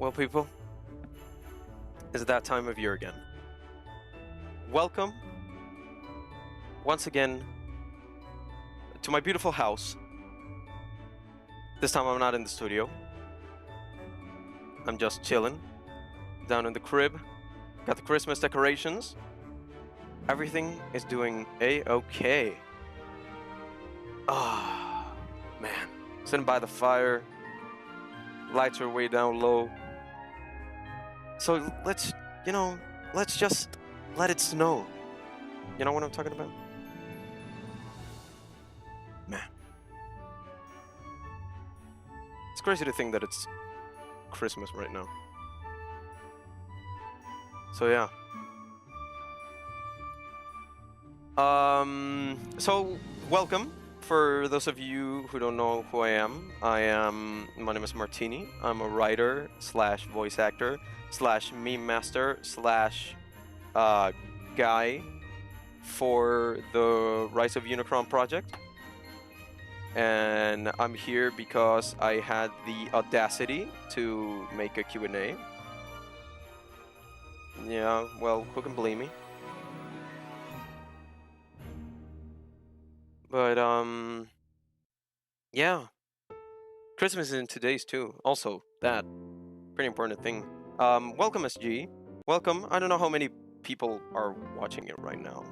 Well, people, it's that time of year again. Welcome once again to my beautiful house. This time I'm not in the studio. I'm just chilling down in the crib. Got the Christmas decorations. Everything is doing a-okay. Ah, man. Sitting by the fire. Lights are way down low. So let's just let it snow. You know what I'm talking about? Man. It's crazy to think that it's Christmas right now. So yeah. So welcome. For those of you who don't know who I am, my name is Martini. I'm a writer slash voice actor slash meme master slash guy for the Rise of Unicron project. And I'm here because I had the audacity to make a Q&A. Yeah, well, who can blame me? But yeah, Christmas is in 2 days too. Also, that pretty important thing. Welcome, SG. Welcome. I don't know how many people are watching it right now.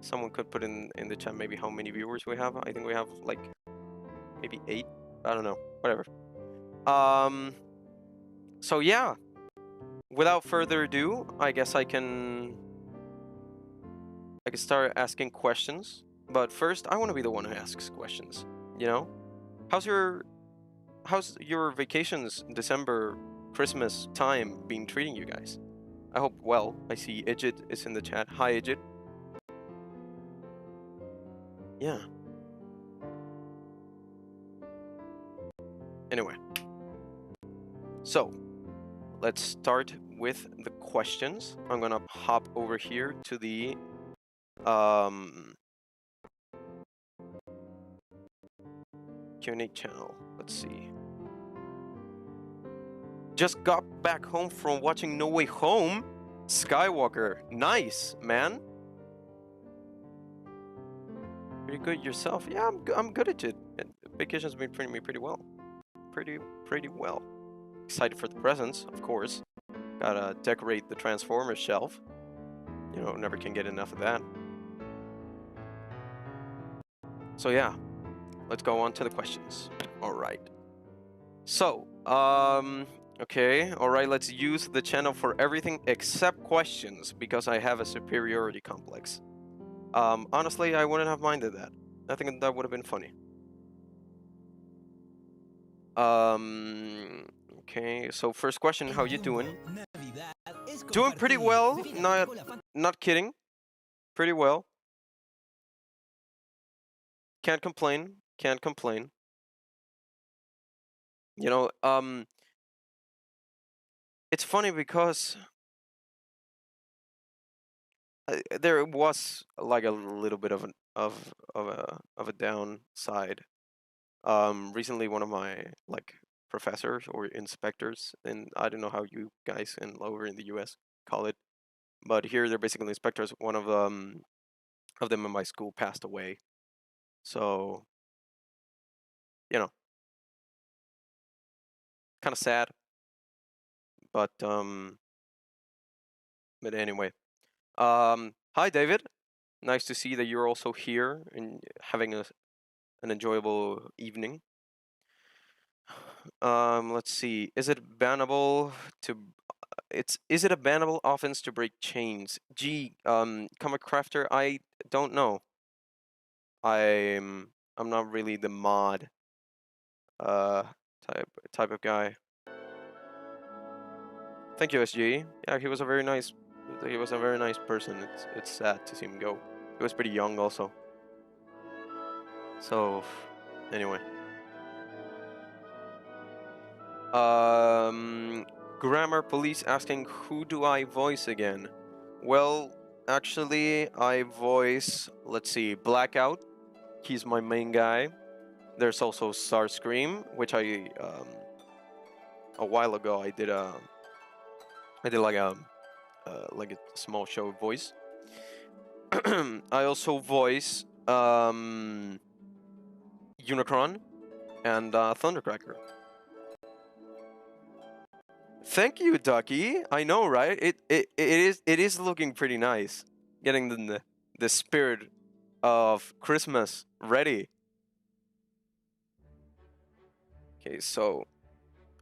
Someone could put in the chat maybe how many viewers we have. I think we have like maybe 8. I don't know. Whatever. So yeah. Without further ado, I guess I can start asking questions. But first, I want to be the one who asks questions. You know, how's your vacations, December, Christmas time been treating you guys? I hope well. I see Idjit is in the chat. Hi, Idjit. Yeah. Anyway, so let's start with the questions. I'm gonna hop over here to the Q&A channel. Let's see. Just got back home from watching No Way Home. Skywalker. Nice, man. Pretty good yourself. Yeah, I'm good at it. Vacation's been treating me pretty well. Pretty well. Excited for the presents, of course. Gotta decorate the Transformers shelf. You know, never can get enough of that. So yeah, let's go on to the questions. All right. So, okay, all right, let's use the channel for everything except questions because I have a superiority complex. Honestly, I wouldn't have minded that. I think that would have been funny. Okay, so first question, how you doing? Doing pretty well, not kidding. Pretty well. Can't complain. You know, it's funny because there was like a little bit of a downside. Recently, one of my like professors or inspectors, and I don't know how you guys over in the U.S. call it, but here they're basically inspectors. One of them in my school passed away, so you know, kind of sad. But anyway, hi David, nice to see that you're also here and having an enjoyable evening. Let's see. Is it bannable to? Is it a bannable offense to break chains? Gee, Comic Crafter, I don't know. I'm not really the mod type of guy. Thank you, SG. Yeah, he was a very nice person. It's sad to see him go. He was pretty young also. So, anyway. Grammar Police asking, who do I voice again? Well, actually, I voice, let's see, Blackout. He's my main guy. There's also Starscream, which I a while ago I did like a small show of voice. I also voice Unicron and Thundercracker. Thank you, Ducky. I know, right? It is looking pretty nice. Getting the spirit of Christmas ready. Okay, so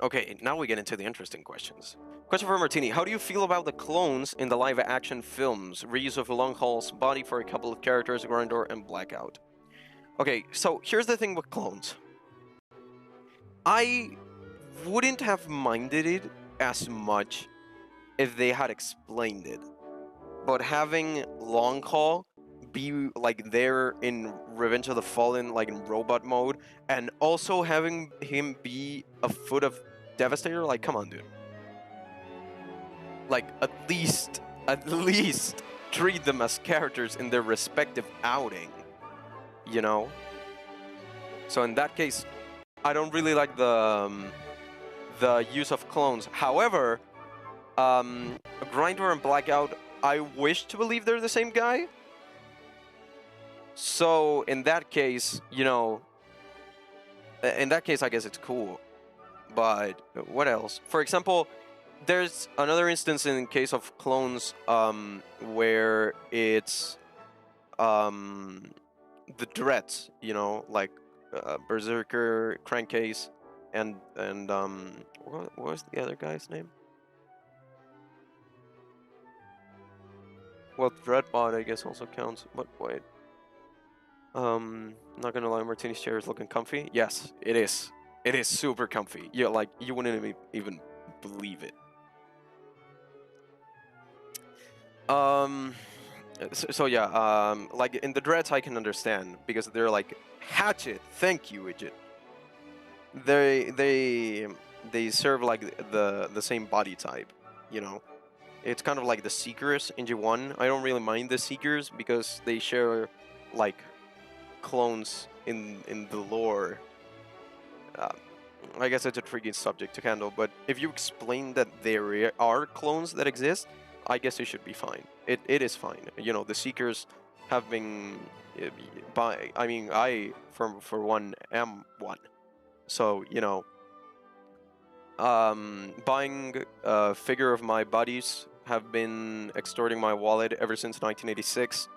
okay, now we get into the interesting questions. Question for Martini: how do you feel about the clones in the live-action films? Reuse of Long Haul's body for a couple of characters, Grindor and Blackout. Okay, so here's the thing with clones. I wouldn't have minded it as much if they had explained it. But having Long Haul be like there in Revenge of the Fallen, like in robot mode, and also having him be a foot of Devastator, like come on, dude. Like at least treat them as characters in their respective outing, you know? So in that case, I don't really like the use of clones. However, Grindor and Blackout, I wish to believe they're the same guy. So in that case, in that case, I guess it's cool. But what else? For example, there's another instance in case of clones where it's the Dreads, like Berserker, Crankcase, and what was the other guy's name? Well, Dreadbot, I guess, also counts. But wait. Not gonna lie, Martini's chair is looking comfy. Yes, it is. It is super comfy. Yeah, like you wouldn't even believe it. So yeah, like in the Dreads, I can understand because they're like Hatchet. Thank you, Widget. They serve like the same body type, you know. It's kind of like the Seekers in G1. I don't really mind the Seekers because they share like clones in the lore. I guess it's a tricky subject to handle, but if you explain that there are clones that exist, I guess it should be fine. It is fine. You know, the Seekers have been I mean, I for one am one. So, buying a figure of my buddies have been extorting my wallet ever since 1986.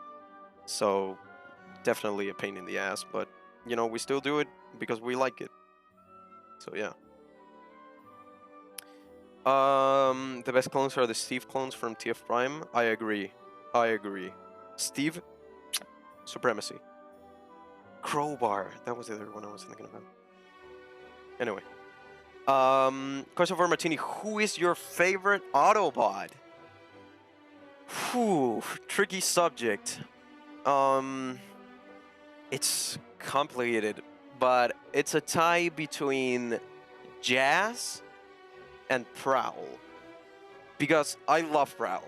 So, definitely a pain in the ass, but we still do it because we like it. So yeah. The best clones are the Steve clones from TF Prime. I agree. Steve, supremacy. Crowbar. That was the other one I was thinking about. Anyway. Question for Martini. Who is your favorite Autobot? Whew, tricky subject. It's complicated, but it's a tie between Jazz and Prowl. Because I love Prowl.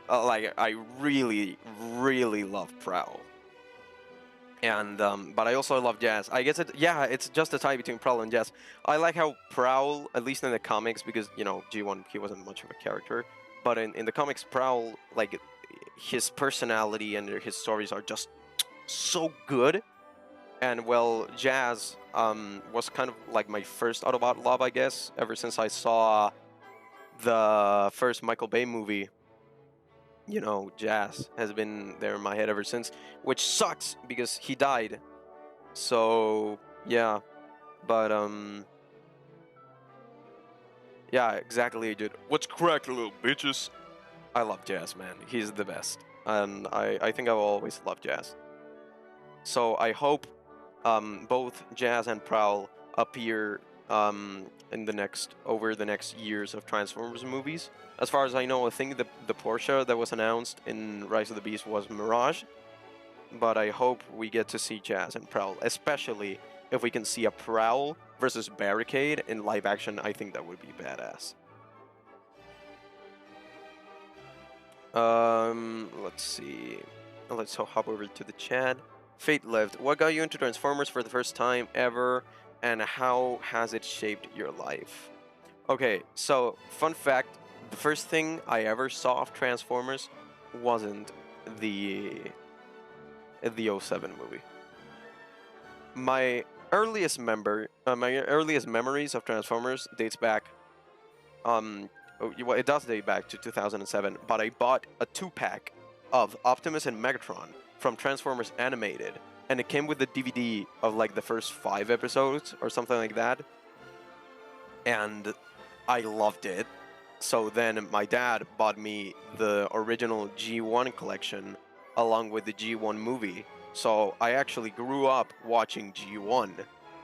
Like, I really, really love Prowl. And, but I also love Jazz. I guess it's just a tie between Prowl and Jazz. I like how Prowl, at least in the comics, because, G1, he wasn't much of a character. But in the comics, Prowl, like, his personality and his stories are just so good. And, well, Jazz was kind of like my first Autobot love, I guess, ever since I saw the first Michael Bay movie. Jazz has been there in my head ever since, which sucks because he died. So, yeah. But, yeah, exactly, dude. What's cracked, little bitches? I love Jazz, man. He's the best. And I think I will always love Jazz. So I hope both Jazz and Prowl appear over the next years of Transformers movies. As far as I know, I think the Porsche that was announced in Rise of the Beast was Mirage. But I hope we get to see Jazz and Prowl, especially if we can see a Prowl versus Barricade in live action. I think that would be badass. Let's see. Let's hop over to the chat. Fate lived. What got you into Transformers for the first time ever, and how has it shaped your life? Okay, so fun fact: the first thing I ever saw of Transformers wasn't the '07 movie. My my earliest memories of Transformers dates back. Well, it does date back to 2007, but I bought a 2-pack of Optimus and Megatron from Transformers Animated, and it came with the DVD of like the first 5 episodes or something like that, and I loved it. So then my dad bought me the original G1 collection along with the G1 movie. So I actually grew up watching G1.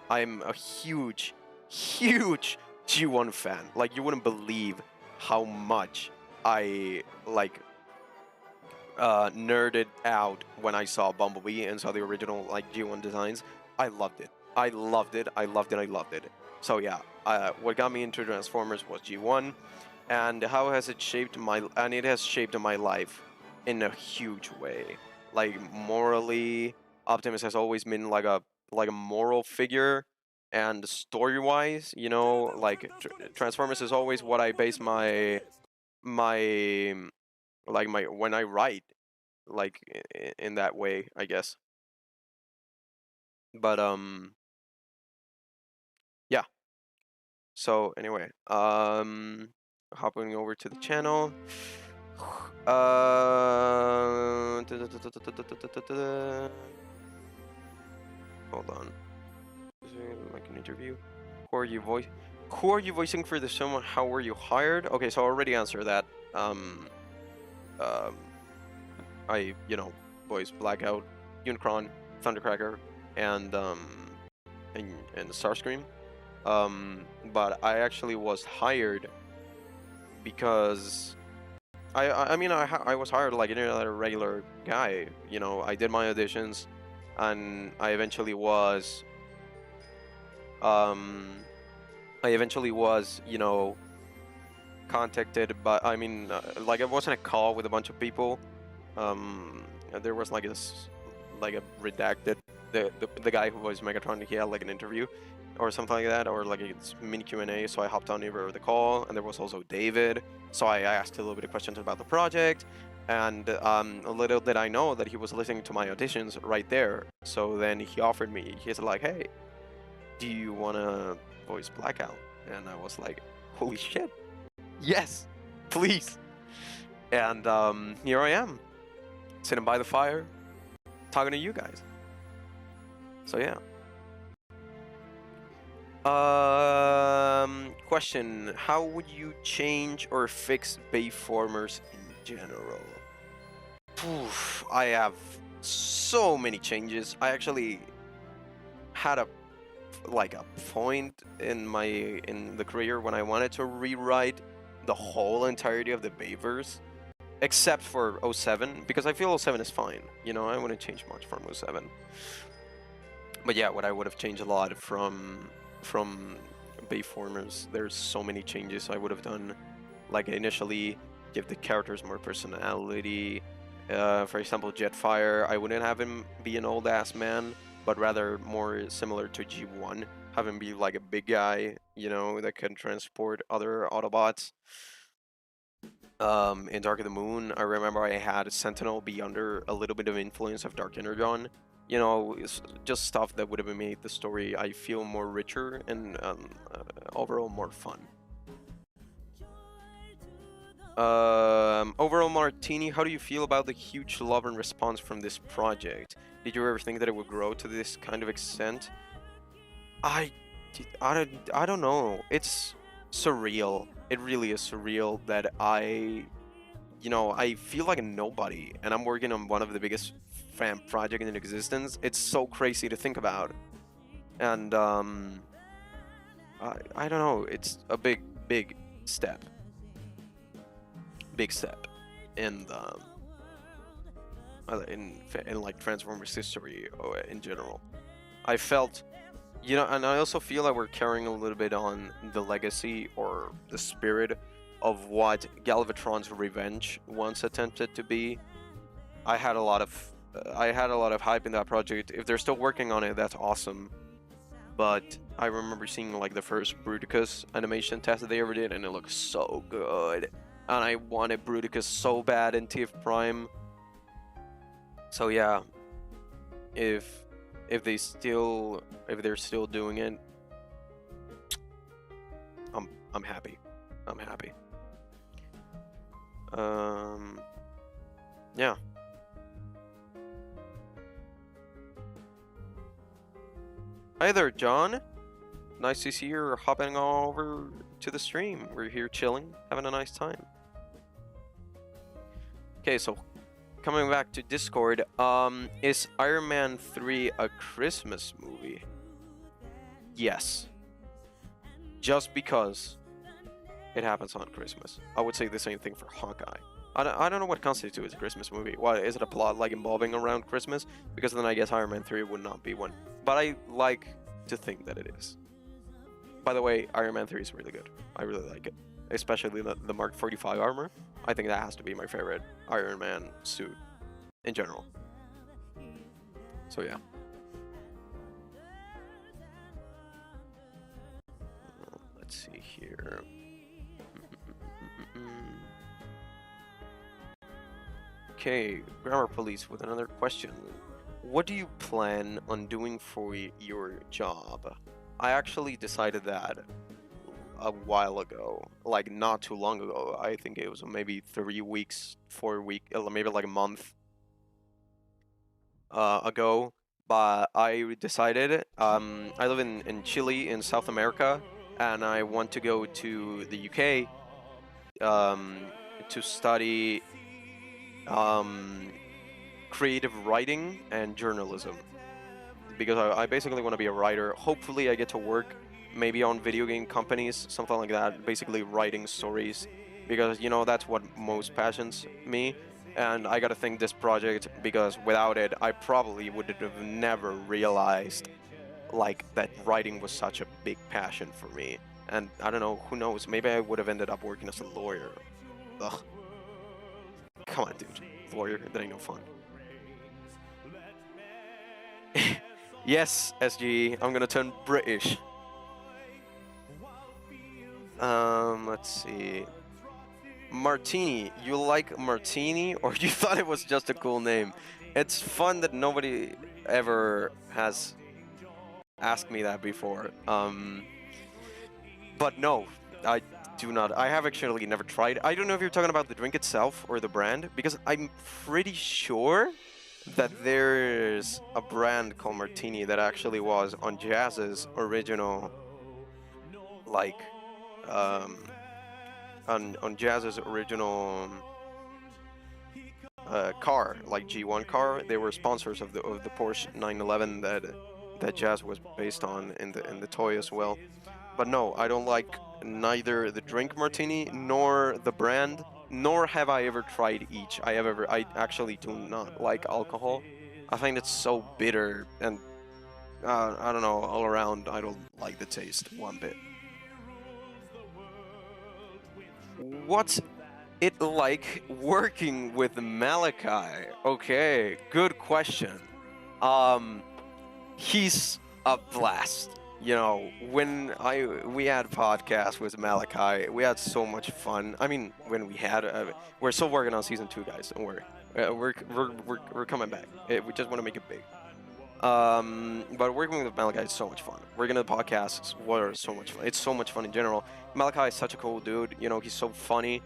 I'm a huge, huge G1 fan. Like, you wouldn't believe how much I nerded out when I saw Bumblebee and saw the original like G1 designs. I loved it. I loved it. I loved it. I loved it. So yeah, what got me into Transformers was G1, and how has it shaped my? And it has shaped my life in a huge way. Like, morally, Optimus has always been like a moral figure, and story-wise, like Transformers is always what I base my my when I write, like in that way, I guess. But yeah. So anyway, hopping over to the channel. Hold on. Like an interview. Who are you voice? Who are you voicing for this film? How were you hired? Okay, so I already answered that. Um, I voiced Blackout, Unicron, Thundercracker, and and Starscream. But I actually was hired because I was hired like any other regular guy. I did my auditions, and um contacted. But like, I wasn't a call with a bunch of people. There was like like a redacted, the guy who was Megatron. He had like an interview or something like that, or like a mini Q&A. So I hopped on over the call, and there was also David. So I asked a little bit of questions about the project, and little did I know that he was listening to my auditions right there. So then he offered me. He's like, "Hey, do you wanna voice Blackout?" And I was like, "Holy shit, yes, please!" And here I am, sitting by the fire, talking to you guys. So yeah. Question: how would you change or fix Bayformers in general? Oof, I have so many changes. I actually had a point in the career when I wanted to rewrite the whole entirety of the Bayverse, except for '07, because I feel '07 is fine. I wouldn't change much from '07. But yeah, what I would have changed a lot from Bayformers. There's so many changes I would have done. Like, initially, give the characters more personality. For example, Jetfire, I wouldn't have him be an old ass man, but rather more similar to G1. Have him be like a big guy, that can transport other Autobots. In Dark of the Moon, I remember I had Sentinel be under a little bit of influence of Dark Energon. It's just stuff that would have made the story, I feel, more richer and overall more fun. Overall, Martini, how do you feel about the huge love and response from this project? Did you ever think that it would grow to this kind of extent? I don't know. It's surreal. It really is surreal that I feel like a nobody, and I'm working on one of the biggest fan projects in existence. It's so crazy to think about, and I don't know. It's a big step, in the in like Transformers history in general. I felt, and I also feel that we're carrying a little bit on the legacy or the spirit of what Galvatron's Revenge once attempted to be. I had a lot of hype in that project. If they're still working on it, that's awesome. But I remember seeing like the first Bruticus animation test that they ever did, and it looked so good. And I wanted Bruticus so bad in TF Prime. So yeah, if they're still doing it, I'm happy. I'm happy. Yeah. Hi there, John. Nice to see you're hopping all over to the stream. We're here chilling, having a nice time. Okay, so coming back to Discord, is Iron Man 3 a Christmas movie? Yes. Just because it happens on Christmas. I would say the same thing for Hawkeye. I don't know what constitutes a Christmas movie. Why is it a plot like involving around Christmas? Because then I guess Iron Man 3 would not be one. But I like to think that it is. By the way, Iron Man 3 is really good. I really like it. Especially the Mark 45 armor. I think that has to be my favorite Iron Man suit in general. So yeah. Let's see here. Okay, Grammar Police with another question. What do you plan on doing for your job? I actually decided that a while ago, like not too long ago. I think it was maybe 3 weeks, 4 weeks, maybe like a month ago. But I decided, I live in Chile in South America, and I want to go to the UK to study creative writing and journalism, because I basically want to be a writer. Hopefully I get to work maybe on video game companies, something like that, basically writing stories, because you know that's what most passions me. And I gotta thank this project, because without it I probably would have never realized like that writing was such a big passion for me. And I don't know, who knows, maybe I would have ended up working as a lawyer. Ugh. Come on, dude. Lawyer, that ain't no fun. Yes, SGE, I'm gonna turn British. Let's see. Martini, you like Martini, or you thought it was just a cool name? It's fun that nobody ever has asked me that before. But no, I do not. I have actually never tried. I don't know if you're talking about the drink itself or the brand, because I'm pretty sure that there's a brand called Martini that actually was on Jazz's original, like, on Jazz's original car, like G1 car. They were sponsors of the Porsche 911 that Jazz was based on in the toy as well. But no, I don't like neither the drink Martini nor the brand, nor have I ever tried each. I actually do not like alcohol. I find it so bitter, and I don't know, all around I don't like the taste one bit. What's it like working with Malachi? Okay, good question. He's a blast. You know, when we had podcasts with Malachi, we had so much fun. I mean, when we had, we're still working on season 2, guys. Don't worry, we're coming back. We just want to make it big. But working with Malachi is so much fun. Working on the podcasts were so much fun. It's so much fun in general. Malachi is such a cool dude. You know, he's so funny,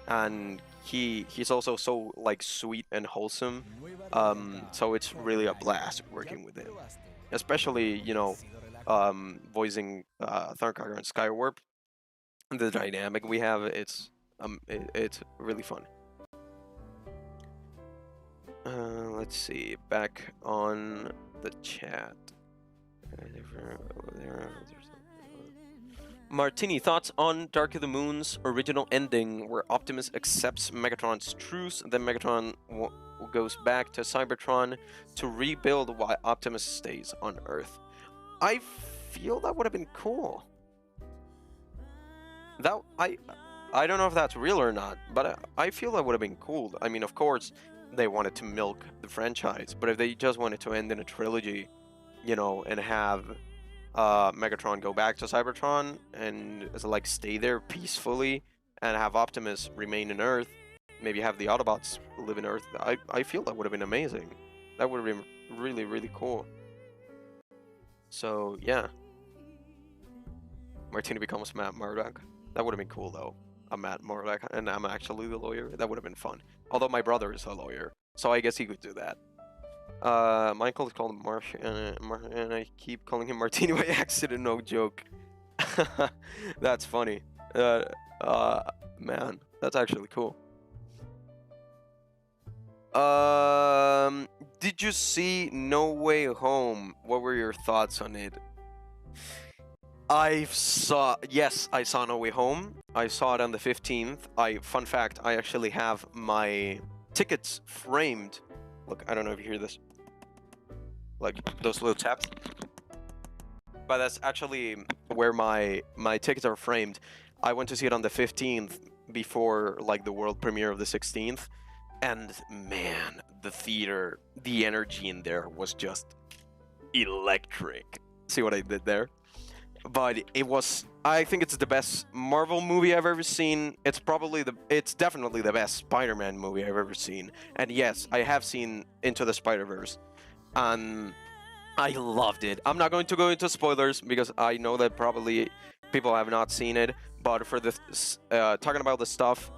and he's also so like sweet and wholesome. So it's really a blast working with him, especially voicing Thundercracker and Skywarp. The dynamic we have, it's really fun. Let's see, back on the chat. Martini, thoughts on Dark of the Moon's original ending, where Optimus accepts Megatron's truce, then Megatron goes back to Cybertron to rebuild while Optimus stays on Earth. I feel that would have been cool. That I don't know if that's real or not, but I feel that would have been cool. I mean, of course, they wanted to milk the franchise, but if they just wanted to end in a trilogy, and have Megatron go back to Cybertron and like stay there peacefully, and have Optimus remain in Earth. Maybe have the Autobots live in Earth. I feel that would have been amazing. That would have been really, really cool. So yeah, Martini becomes Matt Murdock. That would have been cool though. I'm Matt Murdock and I'm actually the lawyer. That would have been fun. Although my brother is a lawyer, so I guess he could do that. Michael is called Marsh, and I keep calling him Martini by accident. No joke. That's funny. Man, that's actually cool. Did you see No Way Home? What were your thoughts on it? Yes, I saw No Way Home. I saw it on the 15th. Fun fact, I actually have my tickets framed. Look, I don't know if you hear this. Like those little taps. But that's actually where my tickets are framed. I went to see it on the 15th before like the world premiere of the 16th. And man, the theater, the energy in there was just electric. See what I did there? But it was, I think it's the best Marvel movie I've ever seen. It's definitely the best Spider-Man movie I've ever seen. And yes, I have seen Into the Spider-Verse. And I loved it. I'm not going to go into spoilers because I know that probably people have not seen it. But for the talking about the stuff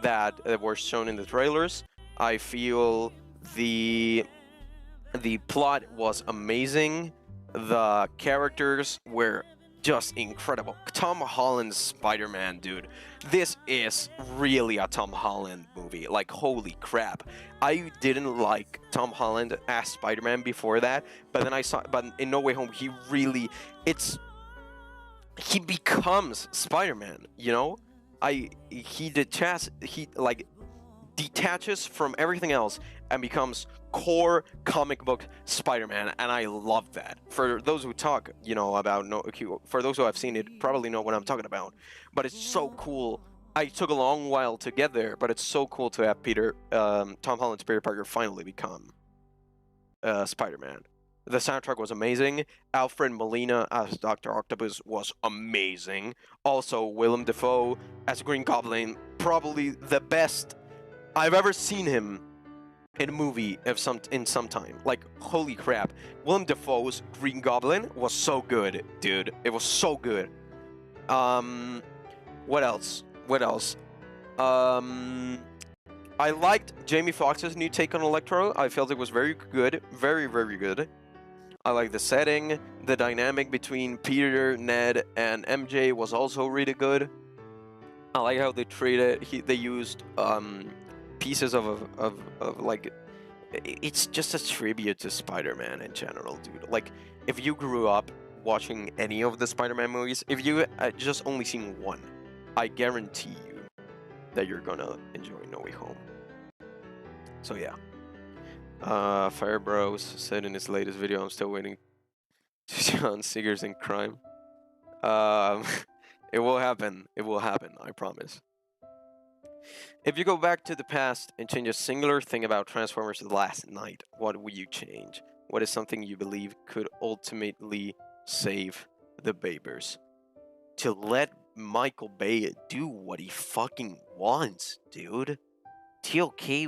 that were shown in the trailers, I feel the plot was amazing. The characters were just incredible. Tom Holland's Spider-Man, dude. This is really a Tom Holland movie. Like, holy crap. I didn't like Tom Holland as Spider-Man before that, but then but in No Way Home, he becomes Spider-Man, you know? He detaches from everything else and becomes core comic book Spider-Man, and I love that. For those who talk, for those who have seen it, probably know what I'm talking about. But it's so cool. It took a long while to get there, but it's so cool to have Tom Holland's Peter Parker finally become Spider-Man. The soundtrack was amazing. Alfred Molina as Dr. Octopus was amazing. Also, Willem Dafoe as Green Goblin, probably the best I've ever seen him in a movie in some time. Like, holy crap. Willem Dafoe's Green Goblin was so good, dude. It was so good. What else? I liked Jamie Foxx's new take on Electro. I felt it was very good. Very, very good. I like the setting. The dynamic between Peter, Ned, and MJ was also really good. I like how they treated. They used pieces of like, it's just a tribute to Spider-Man in general, dude. Like, if you grew up watching any of the Spider-Man movies, if you just only seen one, I guarantee you that you're gonna enjoy No Way Home. So yeah. Fire Bros said in his latest video, I'm still waiting to John Seegers in crime. It will happen. It will happen, I promise. If you go back to the past and change a singular thing about Transformers last night, what would you change? What is something you believe could ultimately save the Babers? To let Michael Bay do what he fucking wants, dude. TLK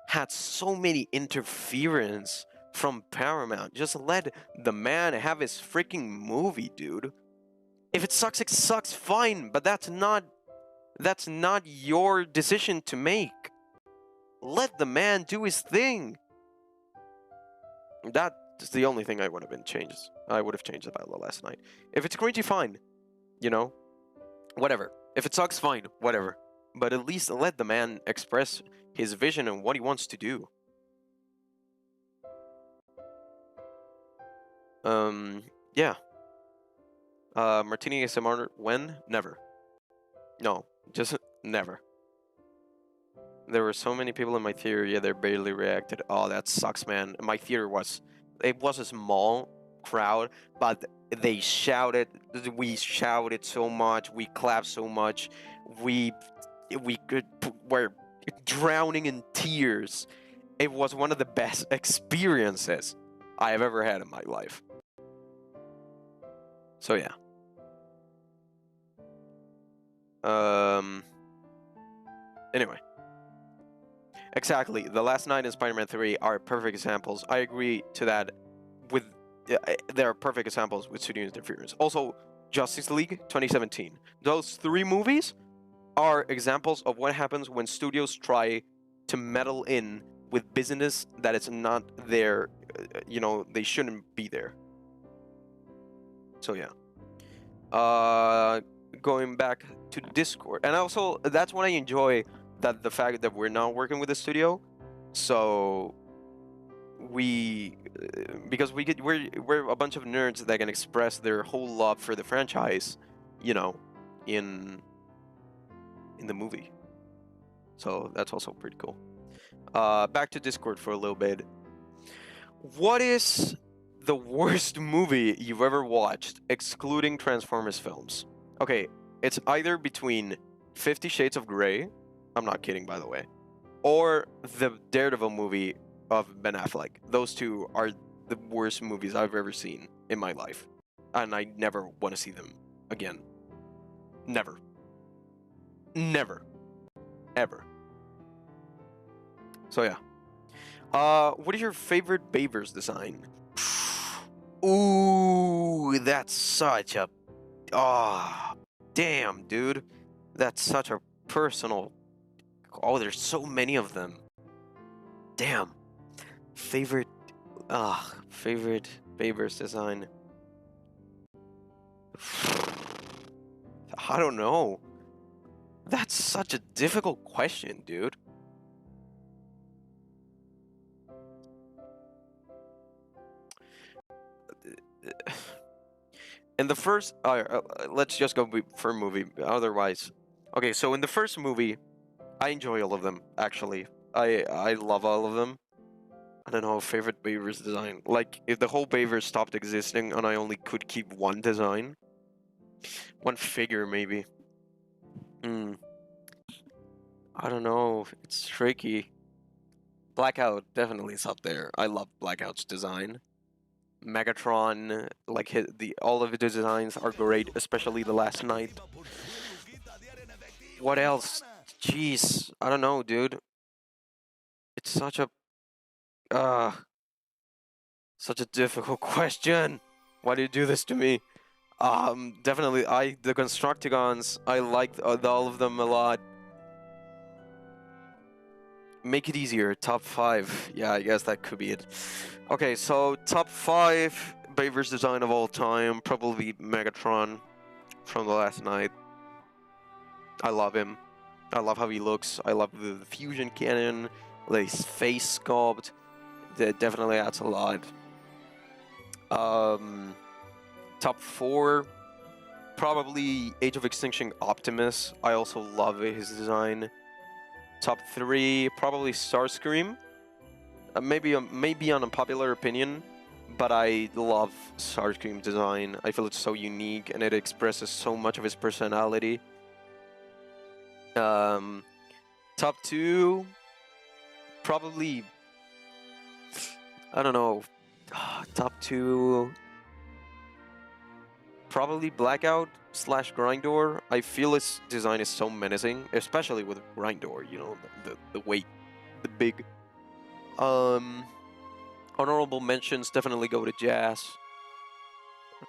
had so many interference from Paramount. Just let the man have his freaking movie, dude. If it sucks, fine, but that's not your decision to make. Let the man do his thing. That's the only thing I would have changed about the last night. If it's cringy, fine. Whatever. If it sucks, fine. Whatever. But at least let the man express his vision and what he wants to do. Yeah. Martini ASMR, when? Never. No, just never. There were so many people in my theater, yeah, they barely reacted. Oh, that sucks, man. My theater was a small crowd, but they shouted. We shouted so much. We clapped so much. We were drowning in tears. It was one of the best experiences I have ever had in my life. So yeah. Anyway. Exactly. The Last Night and Spider-Man 3 are perfect examples. I agree to that with they're perfect examples with studio interference. Also, Justice League 2017. Those three movies are examples of what happens when studios try to meddle in with business that it's not there, they shouldn't be there. So yeah. Going back to Discord. And also that's what I enjoy, that the fact that we're not working with the studio. So because we're a bunch of nerds that can express their whole love for the franchise, in the movie. So that's also pretty cool. Back to Discord for a little bit. What is the worst movie you've ever watched, excluding Transformers films? Okay, it's either between 50 Shades of Grey, I'm not kidding by the way, or the Daredevil movie of Ben Affleck. Those two are the worst movies I've ever seen in my life. And I never want to see them again. Never. Never. Ever. So yeah. What is your favorite Bavers design? Ooh, that's such a... Oh, damn, dude. That's such a personal... Oh, there's so many of them. Damn. Favorite Bavers design. I don't know. That's such a difficult question, dude. In the first, let's just go for movie. Otherwise, okay. So in the first movie, I enjoy all of them. Actually, I love all of them. I don't know, favorite Bavers design. Like, if the whole Bavers stopped existing and I only could keep one design, one figure maybe. I don't know. It's tricky. Blackout definitely is up there. I love Blackout's design. Megatron, like all of his designs are great, especially the Last Night. What else? Jeez, I don't know, dude. It's such a difficult question. Why do you do this to me? Definitely, the Constructicons, I like all of them a lot. Make it easier. Top 5. Yeah, I guess that could be it. Okay, so top 5 Bavers design of all time. Probably Megatron from the Last Night. I love him. I love how he looks. I love the fusion cannon, his face sculpt. That definitely adds a lot. Top 4, probably Age of Extinction Optimus. I also love his design. Top 3, probably Starscream. Maybe unpopular opinion, but I love Starscream design. I feel it's so unique and it expresses so much of his personality. Top 2, probably, I don't know. Top 2, probably Blackout / Grindor. I feel his design is so menacing, especially with Grindor. The weight, the big. Honorable mentions definitely go to Jazz.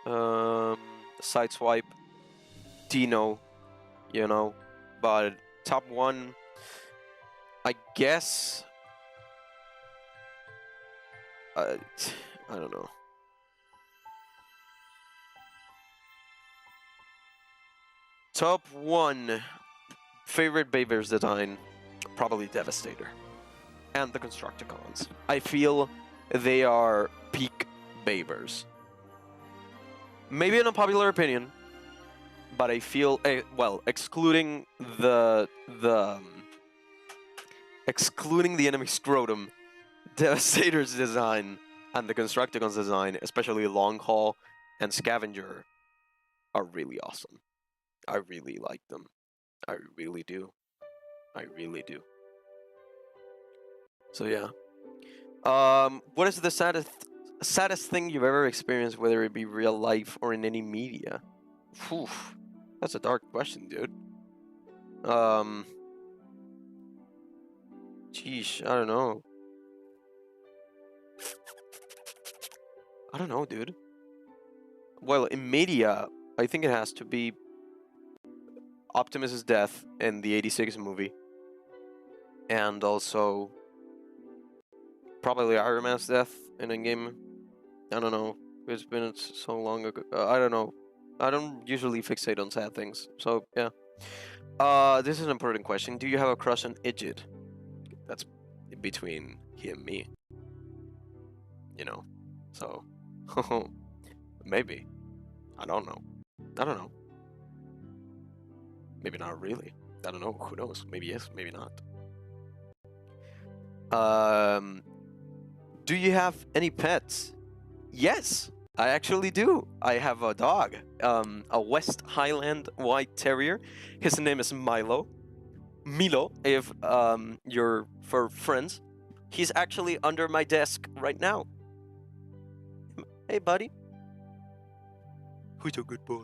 Sideswipe, Dino, but top 1, I guess. I don't know. Top 1 favorite Bavers design, probably Devastator, and the Constructicons. I feel they are peak Bavers. Maybe an unpopular opinion, but I feel excluding the enemy scrotum, Devastator's design and the Constructicons design, especially Long Haul and Scavenger, are really awesome. I really like them. I really do. I really do. So yeah. What is the Saddest thing you've ever experienced, whether it be real life or in any media. Phew, that's a dark question, dude. Geesh, I don't know. I don't know, dude. Well, in media, I think it has to be Optimus's death in the '86 movie, and also probably Iron Man's death in Endgame. I don't know. It's been so long ago. I don't know. I don't usually fixate on sad things, so yeah. This is an important question. Do you have a crush on Idjit? That's between he and me, you know. So maybe. I don't know. I don't know. Maybe not really. I don't know. Who knows? Maybe yes, maybe not. Do you have any pets? Yes, I actually do. I have a dog, a West Highland White Terrier. His name is Milo, if you're for friends. He's actually under my desk right now. Hey, buddy. Who's a good boy?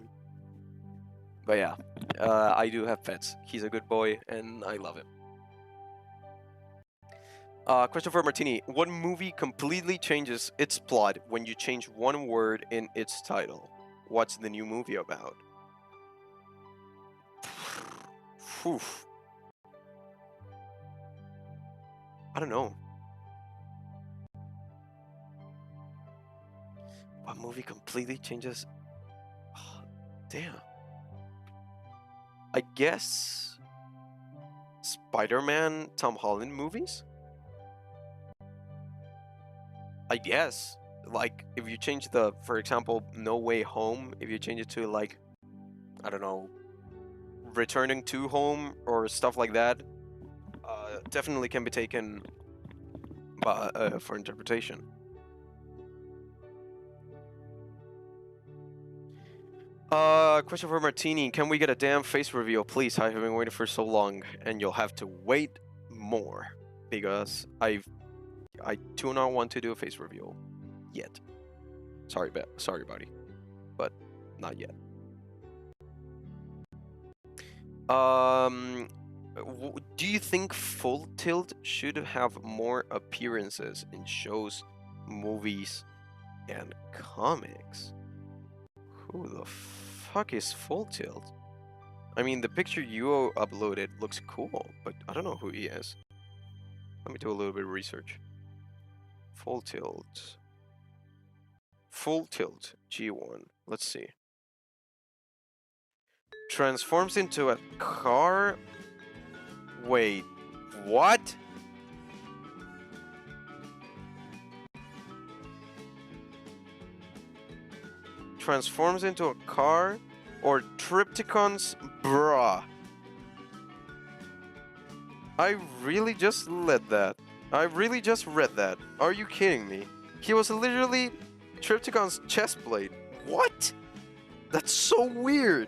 But yeah, I do have pets. He's a good boy, and I love him. Question for Martini. What movie completely changes its plot when you change one word in its title? What's the new movie about? Oof. I don't know. What movie completely changes? Oh, damn. I guess Spider-Man Tom Holland movies? I guess. Like, if you change the, for example, No Way Home, if you change it to, like, I don't know, Returning to Home or stuff like that, definitely can be taken for interpretation. Question for Martini. Can we get a damn face reveal, please? I have been waiting for so long, and you'll have to wait more, because I do not want to do a face reveal yet. Sorry, buddy, but not yet. Do you think Full Tilt should have more appearances in shows, movies, and comics? Who the fuck is Full Tilt? I mean, the picture you uploaded looks cool, but I don't know who he is. Let me do a little bit of research. Full Tilt. Full Tilt G1. Let's see. Transforms into a car. Wait, what? Transforms into a car or Triptychons? Bruh. I really just read that. Are you kidding me? He was literally Triptychon's chest plate. What? That's so weird.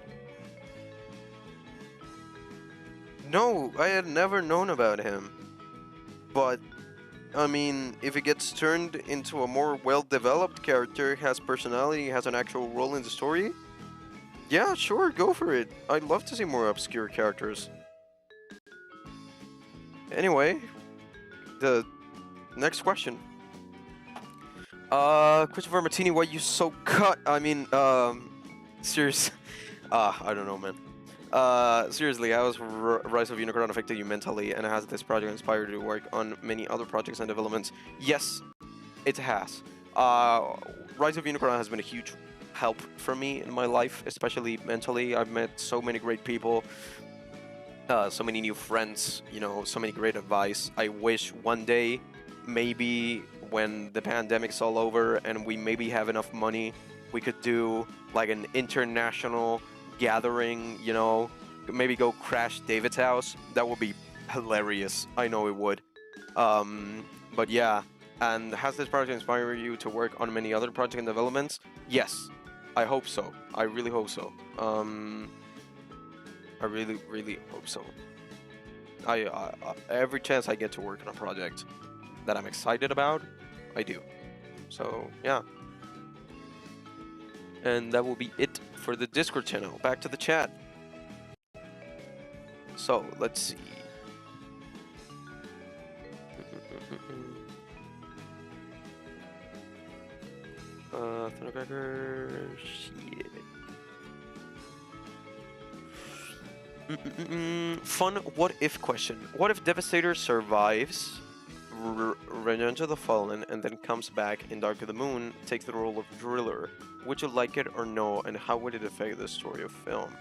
No, I had never known about him. But, I mean, if it gets turned into a more well-developed character, has personality, has an actual role in the story, yeah, sure, go for it. I'd love to see more obscure characters. Anyway, the next question. Christopher Martini, why you so cut? I mean, serious. I don't know, man. Seriously, how has Rise of Unicron affected you mentally, and has this project inspired you to work on many other projects and developments? Yes, it has. Rise of Unicron has been a huge help for me in my life, especially mentally. I've met so many great people, so many new friends, you know, so many great advice. I wish one day, maybe when the pandemic's all over and we maybe have enough money, we could do like an international gathering, you know, maybe go crash David's house. That would be hilarious. I know it would. But yeah, and has this project inspired you to work on many other project and developments? Yes, I hope so. I really hope so. I really hope so. Every chance I get to work on a project that I'm excited about, I do. So yeah. And that will be it for the Discord channel. Back to the chat. So let's see. Thundercracker. Shit. Fun what if question. What if Devastator survives Revenge of the Fallen and then comes back in Dark of the Moon, takes the role of Driller? Would you like it or no, and how would it affect the story of film?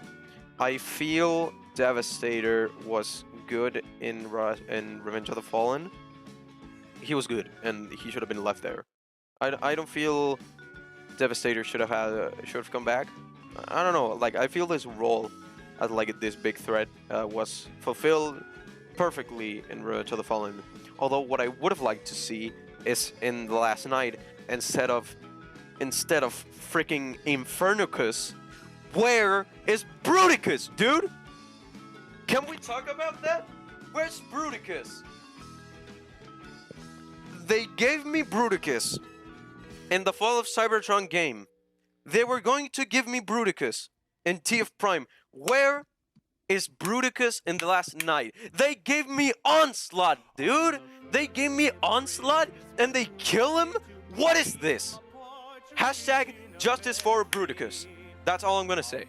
I feel Devastator was good in Revenge of the Fallen. He was good, and he should have been left there. I don't feel Devastator should have come back. I don't know. Like, I feel his role as like this big threat was fulfilled perfectly in Revenge of the Fallen. Although what I would have liked to see is in the last night, instead of freaking Infernicus, where is Bruticus, dude? Can we talk about that? Where's Bruticus? They gave me Bruticus in the Fall of Cybertron game. They were going to give me Bruticus in TF Prime. Where is Bruticus in the last night? They gave me Onslaught, dude! They gave me Onslaught and they kill him? What is this? Hashtag justice for Bruticus. That's all I'm gonna say.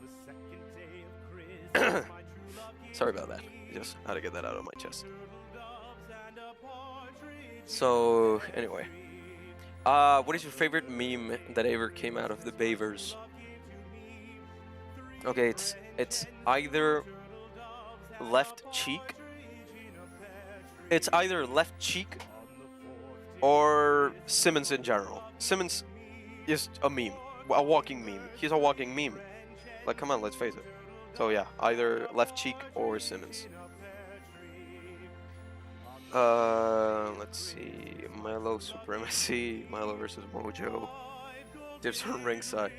Sorry about that. Just had to get that out of my chest. So, anyway. What is your favorite meme that ever came out of the Bavers? Okay, it's either left cheek. It's either left cheek or Simmons in general. Simmons is a meme, a walking meme. He's a walking meme. Like, come on, let's face it. So yeah, either left cheek or Simmons. Let's see. Milo Supremacy, Milo versus Mojo. Dips on ringside.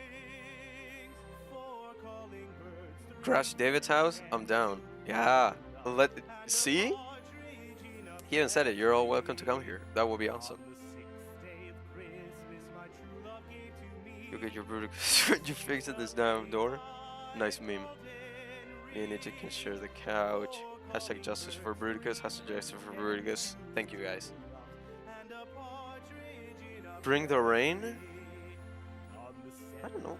Crash David's house? I'm down. Yeah. See? He even said it. You're all welcome to come here. That would be awesome. You get your Bruticus when you fix it this damn door. Nice meme. Me and Ninja can share the couch. Hashtag justice for Bruticus. Hashtag justice for Bruticus. Thank you guys. Bring the rain? I don't know.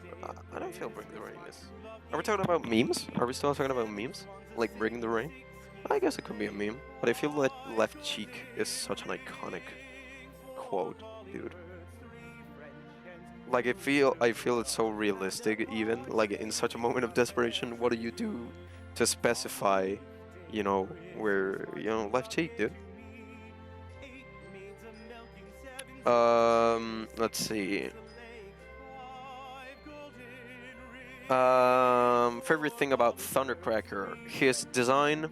I don't feel Bring the Rain is. Are we talking about memes? Are we still talking about memes? Like Bring the Rain? I guess it could be a meme. But I feel that left cheek is such an iconic quote, dude. Like I feel it's so realistic even. Like in such a moment of desperation, what do you do to specify, you know, where, you know, left cheek, dude? Let's see. Favorite thing about Thundercracker, his design,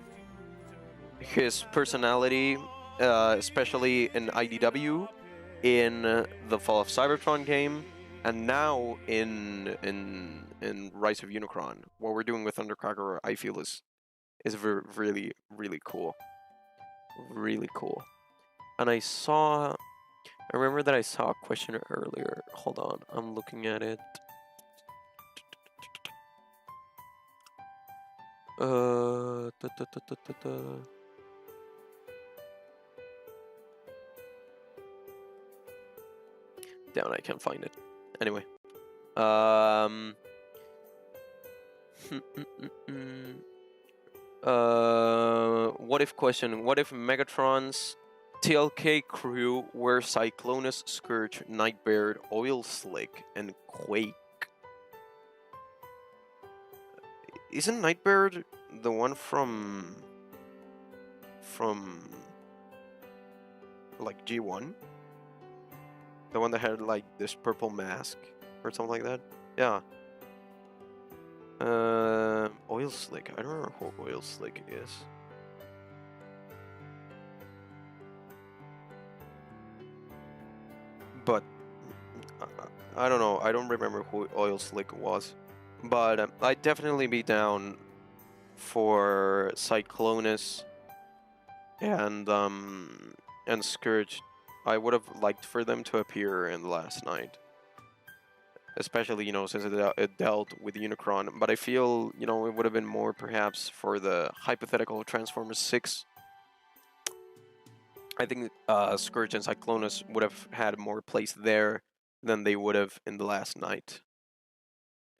his personality, especially in IDW, in the Fall of Cybertron game, and now in Rise of Unicron. What we're doing with Thundercracker, I feel is really cool, really cool. And I remember that I saw a question earlier. Hold on, I'm looking at it. Damn, I can't find it. Anyway. What if question? What if Megatron's TLK crew were Cyclonus, Scourge, Nightbird, Oil Slick, and Quake? Isn't Nightbird the one from like G1? The one that had like this purple mask or something like that? Yeah. Oil Slick. I don't remember who Oil Slick is. But I don't know. I don't remember who Oil Slick was. But I'd definitely be down for Cyclonus and Scourge I would have liked for them to appear in the last night, especially since it dealt with Unicron. But I feel it would have been more perhaps for the hypothetical Transformers 6. I think Scourge and Cyclonus would have had more place there than they would have in the last night.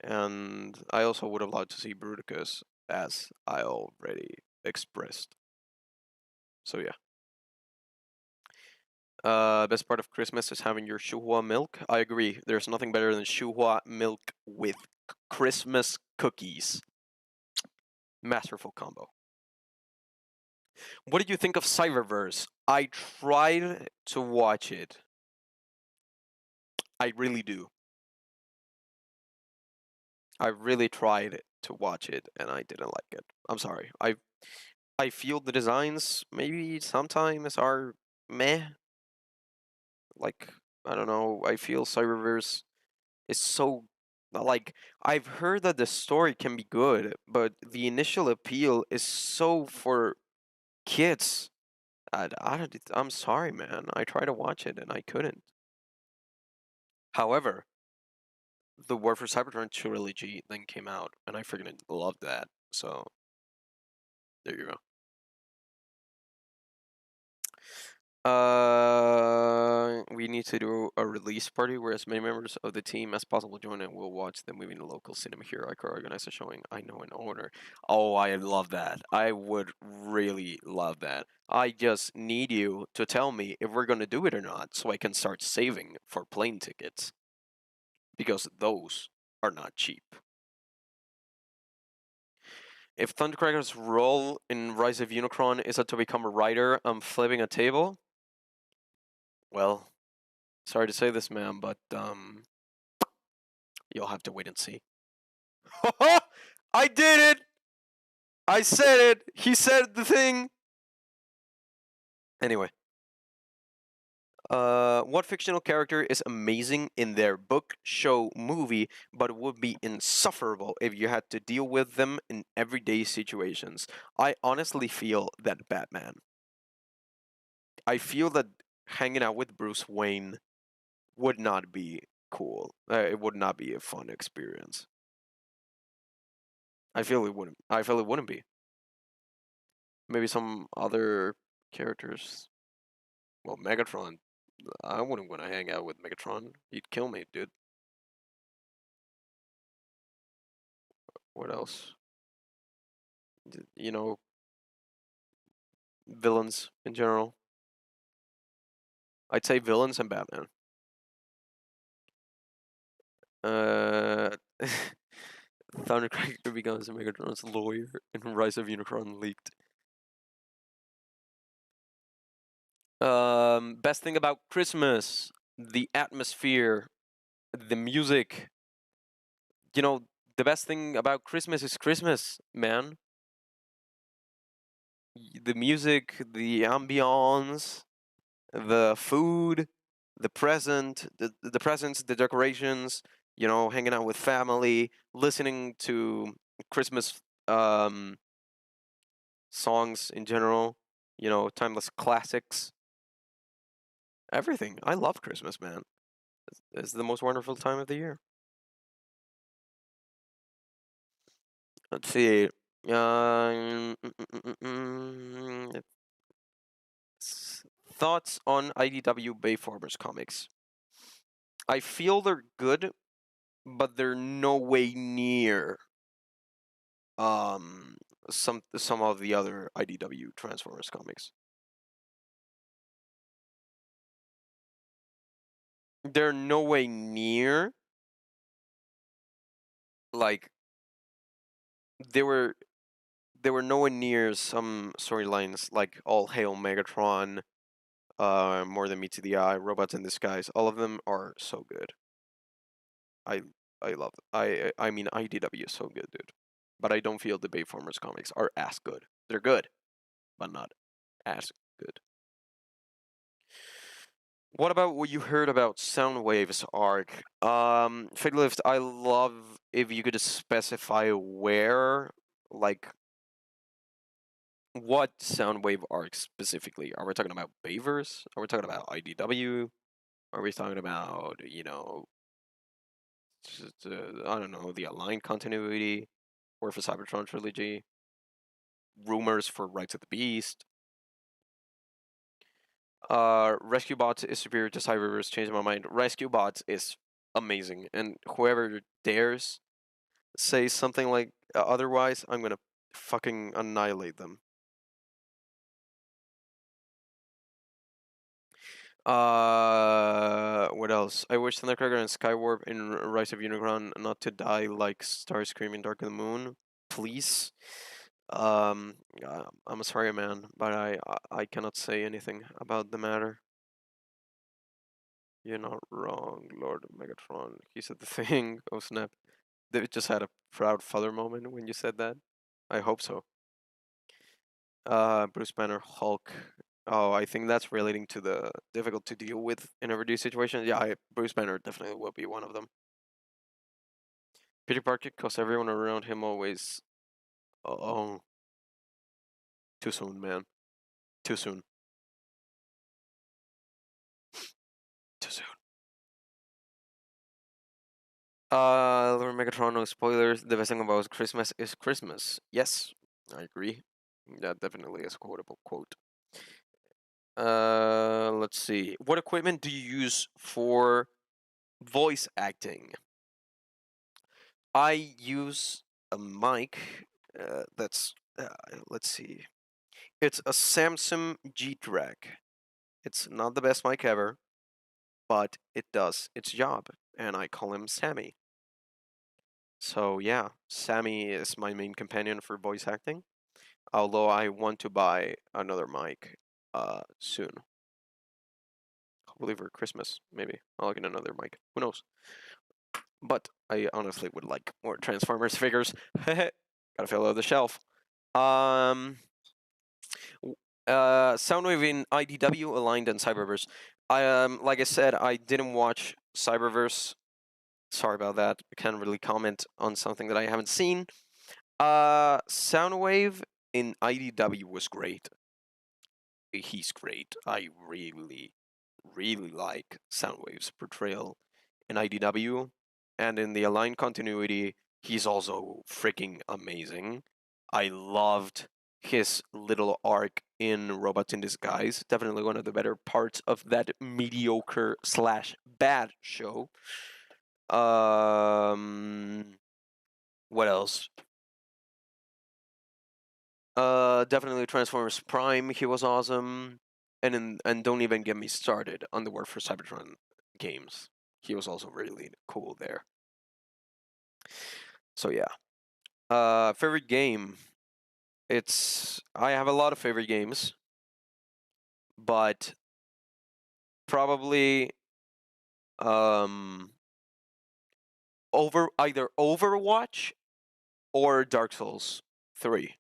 And I also would have loved to see Bruticus, as I already expressed. So yeah. Best part of Christmas is having your shuhua milk. I agree. There's nothing better than shuhua milk with Christmas cookies. Masterful combo. What did you think of Cyberverse? I tried to watch it. I really do. I really tried to watch it, and I didn't like it. I'm sorry. I feel the designs maybe sometimes are meh. Like, I don't know. I feel Cyberverse is so like I've heard that the story can be good, but the initial appeal is so for kids. I'm sorry, man. I tried to watch it and I couldn't. However, the War for Cybertron trilogy then came out, and I freaking loved that. So there you go. We need to do a release party where as many members of the team as possible join, and we'll watch the movie in a local cinema here. I could organize a showing. I know an owner. Oh, I love that. I would really love that. I just need you to tell me if we're gonna do it or not, so I can start saving for plane tickets, because those are not cheap. If Thundercracker's role in Rise of Unicron is to become a writer, I'm flipping a table. Well, sorry to say this, man, but you'll have to wait and see. I did it! I said it! He said the thing! Anyway. What fictional character is amazing in their book, show, movie, but would be insufferable if you had to deal with them in everyday situations? I honestly feel that Batman. I feel that hanging out with Bruce Wayne would not be cool. It would not be a fun experience. I feel it wouldn't. I feel it wouldn't be. Maybe some other characters. Well, Megatron. I wouldn't want to hang out with Megatron. He'd kill me, dude. What else? You know, villains in general. I'd say villains and Batman. Uh, Thundercracker becomes Megatron's lawyer in Rise of Unicron leaked. Best thing about Christmas: the atmosphere, the music. The best thing about Christmas is Christmas, man. The music, the ambiance, the food, the presents, the decorations. Hanging out with family, listening to Christmas songs in general. Timeless classics. Everything. I love Christmas, man. It's the most wonderful time of the year. Let's see. Thoughts on IDW Bayformers comics? I feel they're good, but they're no way near um some of the other IDW Transformers comics. They're no way near, like, they were nowhere near some storylines like All Hail Megatron, More Than Meets the Eye, Robots in Disguise. All of them are so good. I I love them. I mean IDW is so good, dude. But I don't feel the Bayformers comics are as good. They're good, but not as good. What about what you heard about Soundwave's arc? Figlift, I love if you could specify where, like, What Soundwave arc specifically? Are we talking about Bavers? Are we talking about IDW? Are we talking about, I don't know, the Aligned continuity, War for Cybertron trilogy, rumors for Rights of the Beast? Rescue Bots is superior to Cyberverse. Changing my mind. Rescue Bots is amazing, and whoever dares say something like otherwise, I'm gonna fucking annihilate them. What else? I wish Thundercracker and Skywarp in Rise of Unicron not to die like Starscream in Dark of the Moon. Please. I'm sorry, man, but I cannot say anything about the matter. You're not wrong, Lord Megatron. He said the thing. Oh snap! They just had a proud father moment when you said that. I hope so. Bruce Banner, Hulk. Oh, I think that's relating to the difficult to deal with in everyday situations. Yeah, Bruce Banner definitely will be one of them. Peter Parker, cause everyone around him always. Oh, too soon, man. Too soon. Too soon. Lord Megatron, no spoilers. The best thing about Christmas is Christmas. Yes, I agree. That definitely is a quotable quote. Let's see. What equipment do you use for voice acting? I use a mic. That's let's see. It's a Samsung G-Track. It's not the best mic ever, but it does its job, and I call him Sammy. So yeah, Sammy is my main companion for voice acting. Although I want to buy another mic soon. Hopefully for Christmas, maybe. I'll get another mic. Who knows? But I honestly would like more Transformers figures. Gotta fill out the shelf. Soundwave in IDW, Aligned, and Cyberverse. Like I said, I didn't watch Cyberverse. Sorry about that. I can't really comment on something that I haven't seen. Soundwave in IDW was great. He's great. I really, really like Soundwave's portrayal in IDW, and in the Aligned continuity, he's also freaking amazing. I loved his little arc in Robots in Disguise. Definitely one of the better parts of that mediocre slash bad show. What else? Definitely Transformers Prime. He was awesome, and don't even get me started on the War for Cybertron games. He was also really cool there. So yeah. Favorite game. I have a lot of favorite games, but probably um either Overwatch or Dark Souls 3.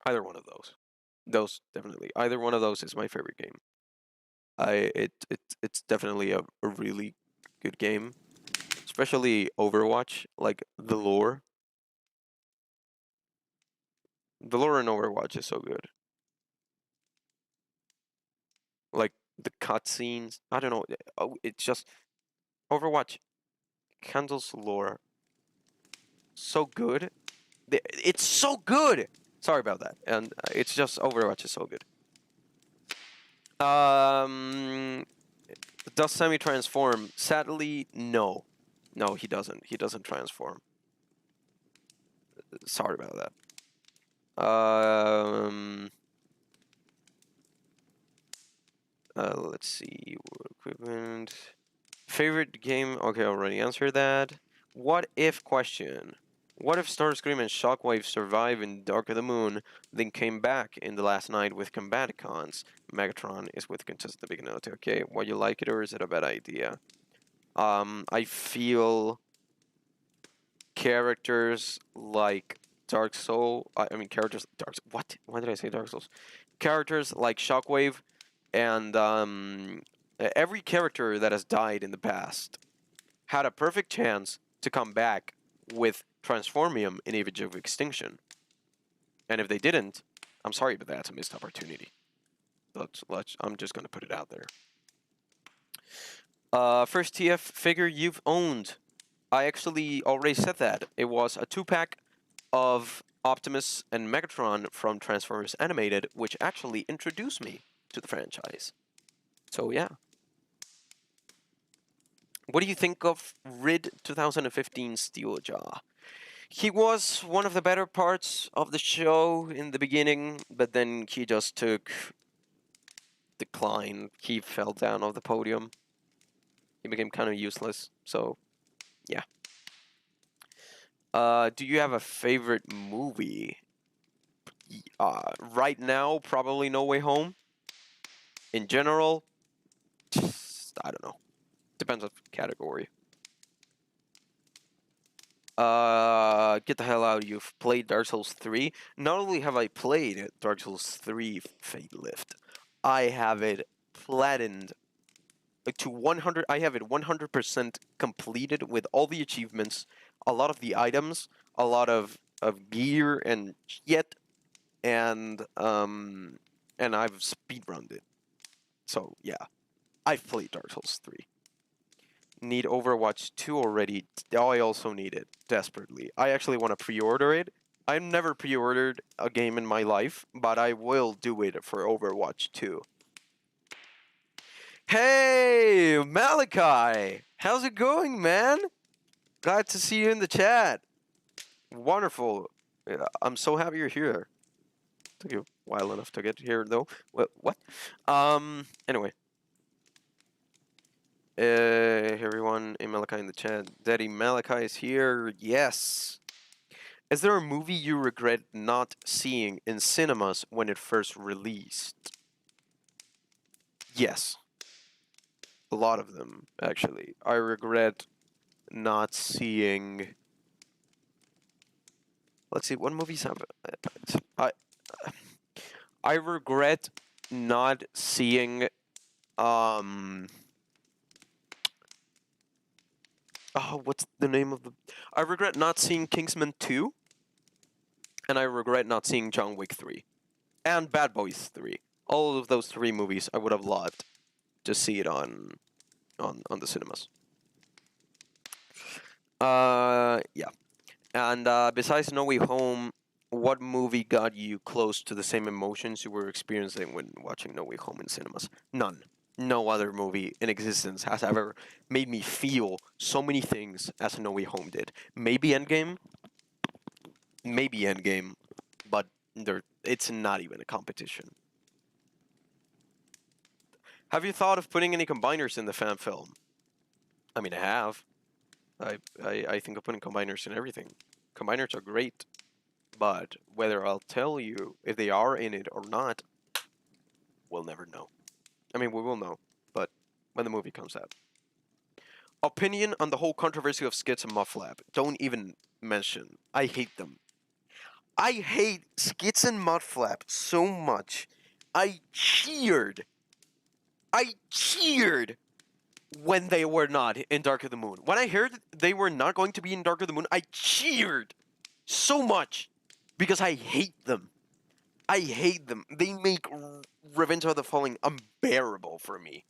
Either one of those. Those definitely. Either one of those is my favorite game. It's definitely a really good game, especially Overwatch, like the lore. The lore in Overwatch is so good. Like the cutscenes. I don't know. Oh, it's just Overwatch handles lore so good. It's so good. Sorry about that. And it's just Overwatch is so good. Does Sammy transform? Sadly, no. No, he doesn't. He doesn't transform. Sorry about that. Let's see. Equipment. Favorite game? Okay, I already answered that. What if question? What if Starscream and Shockwave survive in Dark of the Moon, then came back in the last night with Combaticons? Megatron is with contestant the beginning. Okay, why you like it or is it a bad idea? I feel characters like Dark Soul. I mean characters Dark. What? Why did I say Dark Souls? Characters like Shockwave and every character that has died in the past had a perfect chance to come back with Transformium in Age of Extinction. And if they didn't, I'm sorry, but that's a missed opportunity. I'm just gonna put it out there. First TF figure you've owned. I actually already said that. It was a 2-pack of Optimus and Megatron from Transformers Animated, which actually introduced me to the franchise. So yeah. What do you think of Rid 2015 Steeljaw? He was one of the better parts of the show in the beginning, but then he just took decline. He fell down off the podium. He became kind of useless. So, yeah. Do you have a favorite movie? Right now, probably No Way Home. In general, I don't know. Depends on category. Get the hell out. You've played Dark Souls 3. Not only have I played Dark Souls 3 Fate Lift, I have it platinumed to 100. I have it 100% completed with all the achievements, a lot of the items, a lot of gear and shit, and I've speedrunned it. So yeah, I've played Dark Souls 3. Need Overwatch 2 already. I also need it desperately. I actually want to pre-order it. I've never pre-ordered a game in my life, but I will do it for Overwatch 2. Hey, Malachi! How's it going, man? Glad to see you in the chat. Wonderful. I'm so happy you're here. Took you a while enough to get here, though. What? Anyway. Hey everyone, hey Malachi in the chat. Daddy Malachi is here. Yes. Is there a movie you regret not seeing in cinemas when it first released? Yes. A lot of them, actually. I regret not seeing... Let's see, what movies have... I regret not seeing... Oh, what's the name of the... I regret not seeing Kingsman 2. And I regret not seeing John Wick 3. And Bad Boys 3. All of those 3 movies I would have loved to see it on the cinemas. Yeah. And besides No Way Home, what movie got you close to the same emotions you were experiencing when watching No Way Home in cinemas? None. No other movie in existence has ever made me feel so many things as No Way Home did. Maybe Endgame, but it's not even a competition. Have you thought of putting any combiners in the fan film? I mean, I have. I think of putting combiners in everything. Combiners are great, but whether I'll tell you if they are in it or not, we'll never know. I mean, we will know, but when the movie comes out. Opinion on the whole controversy of skits and Mufflap. Don't even mention. I hate them. I hate skits and Mudflap so much. I cheered when they were not in Dark of the Moon. When I heard they were not going to be in Dark of the Moon, I cheered so much because I hate them. I hate them. They make Revenge of the Fallen unbearable for me.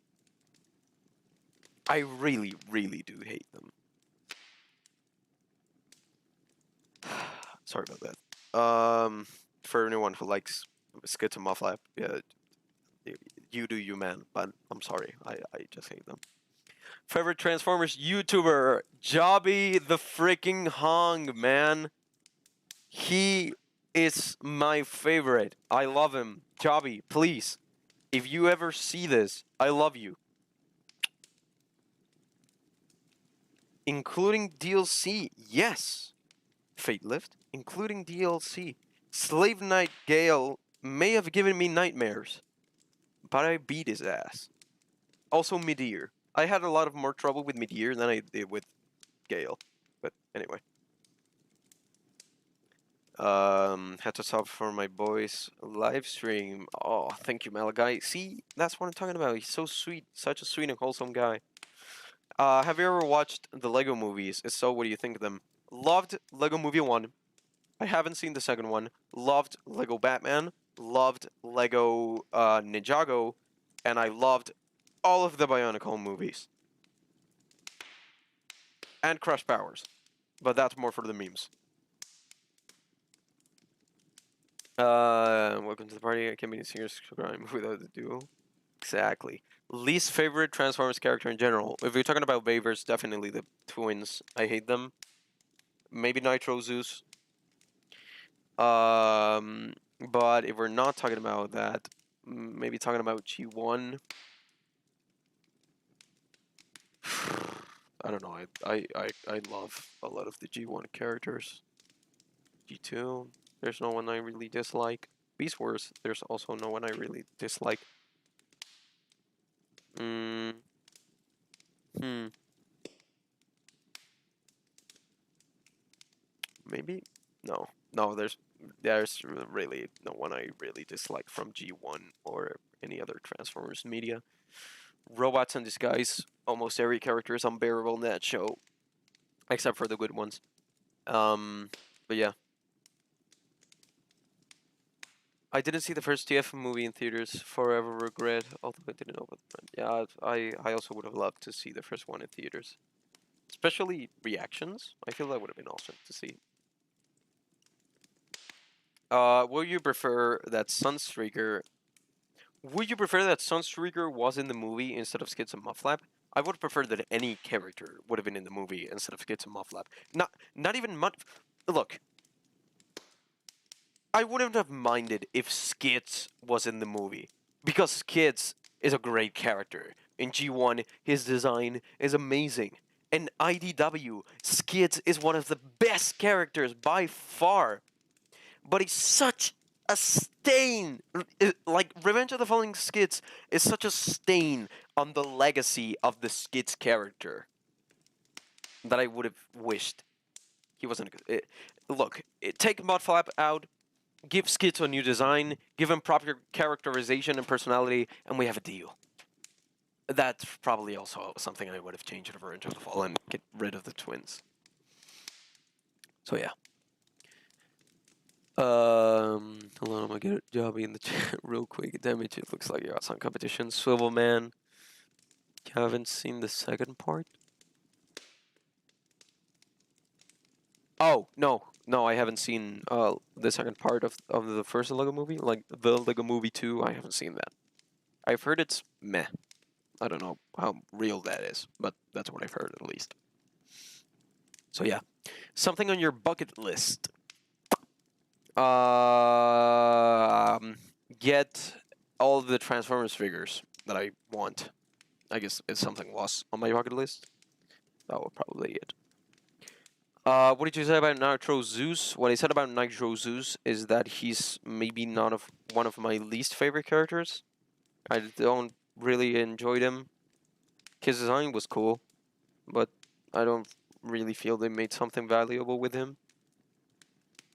I really, really do hate them. Sorry about that. For anyone who likes skits and Mufflap, yeah, you do you, man. But I'm sorry, I just hate them. Favorite Transformers YouTuber, Jobby the freaking Hong, man. He is my favorite. I love him. Jobby, please, if you ever see this, I love you. Including DLC, yes. Fate Lift, including DLC. Slave Knight Gale may have given me nightmares, but I beat his ass. Also Midir. I had a lot of more trouble with Midir than I did with Gale. But anyway. Had to stop for my boys live stream. Oh, thank you, Malachi. See, that's what I'm talking about. He's so sweet. Such a sweet and wholesome guy. Have you ever watched the Lego movies? If so, what do you think of them? Loved Lego Movie 1. I haven't seen the second one. Loved Lego Batman. Loved Lego Ninjago, and I loved all of the Bionicle movies and Crush Powers, but that's more for the memes. Welcome to the party. I can't be a singer crime without the duo. Exactly. Least favorite Transformers character in general. If you're talking about Wavers, definitely the twins. I hate them. Maybe Nitro Zeus. But if we're not talking about that, maybe talking about G1. I don't know. I love a lot of the G1 characters. G2, there's no one I really dislike. Beast Wars, there's also no one I really dislike. Hmm. Maybe? No. No, there's really no one I really dislike from G1 or any other Transformers media. Robots in disguise. Almost every character is unbearable in that show, except for the good ones. But yeah. I didn't see the first TF movie in theaters. Forever regret. Although I didn't know about the yeah, I also would have loved to see the first one in theaters, especially reactions. I feel that would have been awesome to see. Would you prefer that Sunstreaker? Would you prefer that Sunstreaker was in the movie instead of Skits and Mufflap? I would prefer that any character would have been in the movie instead of Skits and Mufflap. Not even much. Look, I wouldn't have minded if Skits was in the movie, because Skits is a great character. In G1, his design is amazing. In IDW, Skits is one of the best characters by far. But he's such a stain. Like, Revenge of the Fallen Skits is such a stain on the legacy of the Skits character that I would have wished he wasn't. Look, take Mudflap out, give Skits a new design, give him proper characterization and personality, and we have a deal. That's probably also something I would have changed in Revenge of the Fallen, get rid of the twins. So yeah. Hold on, I'm gonna get Jobby in the chat real quick. Damage, it looks like you got some competition. Swivelman. You haven't seen the second part? Oh, no, I haven't seen the second part of the first Lego movie. Like, the Lego Movie 2, I haven't seen that. I've heard it's meh. I don't know how real that is, but that's what I've heard at least. So yeah. Something on your bucket list. Get all the Transformers figures that I want. I guess if something was on my bucket list, that would probably be it. What did you say about Nitro Zeus? What I said about Nitro Zeus is that he's maybe not one of my least favorite characters. I don't really enjoy him. His design was cool, but I don't really feel they made something valuable with him.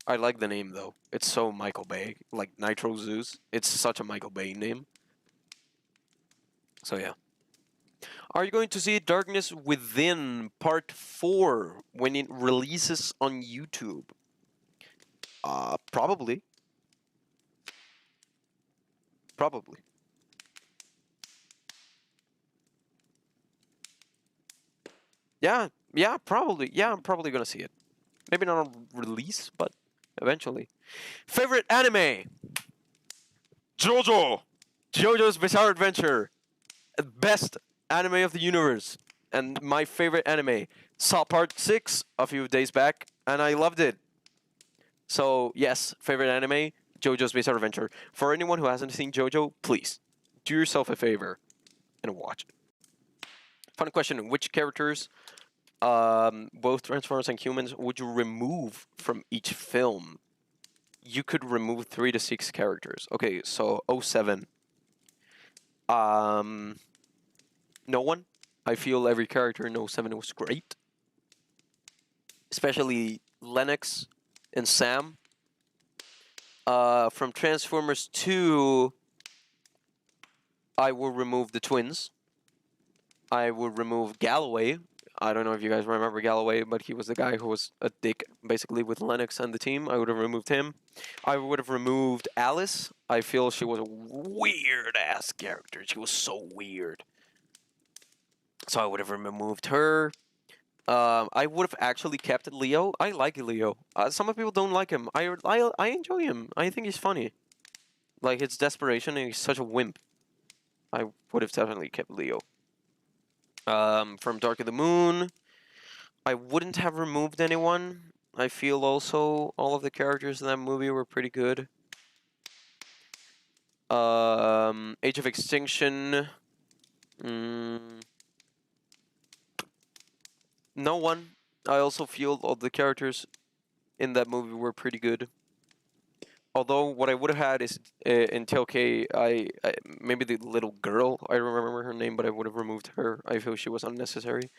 I like the name though. It's so Michael Bay, like Nitro Zeus. It's such a Michael Bay name. So yeah. Are you going to see Darkness Within Part 4 when it releases on YouTube? Probably. Probably. Yeah, probably. Yeah, I'm probably gonna see it. Maybe not on release, but eventually. Favorite anime? JoJo! JoJo's Bizarre Adventure. Best anime of the universe. And my favorite anime. Saw part 6 a few days back, and I loved it. So, yes, favorite anime, JoJo's Bizarre Adventure. For anyone who hasn't seen JoJo, please, do yourself a favor and watch it. Fun question, which characters, both Transformers and humans, would you remove from each film? You could remove 3 to 6 characters. Okay, so 07. No one. I feel every character in 07 was great. Especially Lennox and Sam. From Transformers 2, I will remove the twins. I will remove Galloway. I don't know if you guys remember Galloway, but he was the guy who was a dick basically with Lennox and the team. I would have removed him. I would have removed Alice. I feel she was a weird ass character. She was so weird. So I would have removed her. I would have actually kept Leo. I like Leo. Some people don't like him. I enjoy him. I think he's funny. Like his desperation, and he's such a wimp. I would have definitely kept Leo. From Dark of the Moon, I wouldn't have removed anyone. I feel also all of the characters in that movie were pretty good. Age of Extinction. No one. I also feel all the characters in that movie were pretty good. Although what I would have had is in TLK, I maybe the little girl. I don't remember her name, but I would have removed her. I feel she was unnecessary,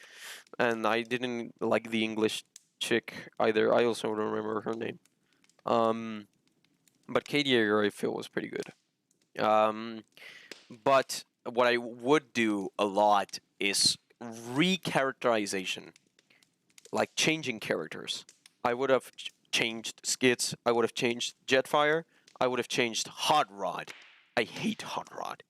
and I didn't like the English chick either. I also don't remember her name. But Kate Yeager I feel was pretty good. But what I would do a lot is recharacterization, like changing characters. I would have changed Skits. I would have changed Jetfire. I would have changed Hot Rod. I hate Hot Rod.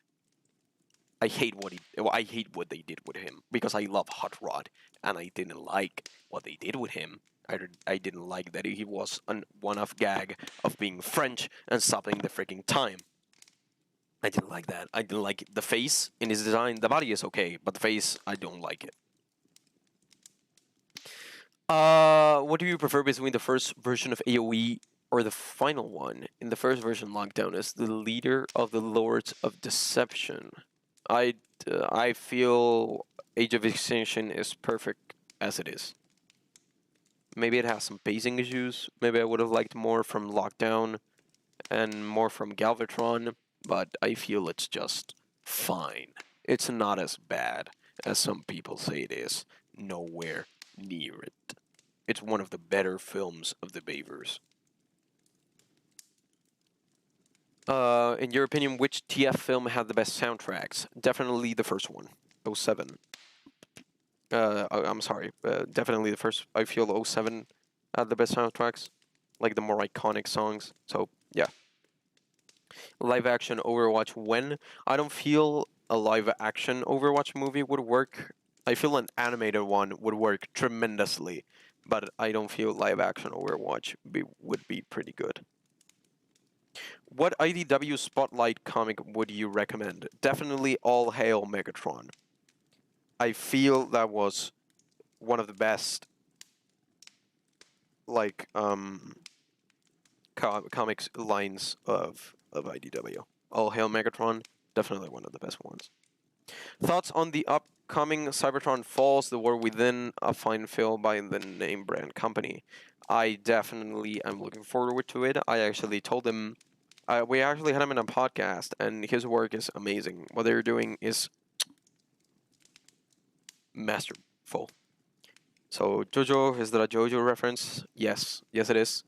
I hate what they did with him because I love Hot Rod, and I didn't like what they did with him. I didn't like that he was a one-off gag of being French and stopping the freaking time. I didn't like that. I didn't like the face in his design. The body is okay, but the face, I don't like it. What do you prefer between the first version of AoE or the final one? In the first version, Lockdown is the leader of the Lords of Deception. I feel Age of Extinction is perfect as it is. Maybe it has some pacing issues. Maybe I would have liked more from Lockdown and more from Galvatron, but I feel it's just fine. It's not as bad as some people say it is. Nowhere near it. It's one of the better films of the Bavers. In your opinion, which TF film had the best soundtracks? Definitely the first one, 07. I'm sorry, definitely the first. I feel 07 had the best soundtracks, like the more iconic songs. So yeah. Live action Overwatch when? I don't feel a live action Overwatch movie would work. I feel an animated one would work tremendously, but I don't feel live action Overwatch would be pretty good. What IDW Spotlight comic would you recommend? Definitely All Hail Megatron. I feel that was one of the best, like, comics lines of IDW. All Hail Megatron, definitely one of the best ones. Thoughts on the upcoming Cybertron Falls, The War Within, a fine film by the name brand company? I definitely am looking forward to it. I actually told him, we actually had him in a podcast, and his work is amazing. What they're doing is masterful. So, Jojo, is that a Jojo reference? Yes. Yes, it is.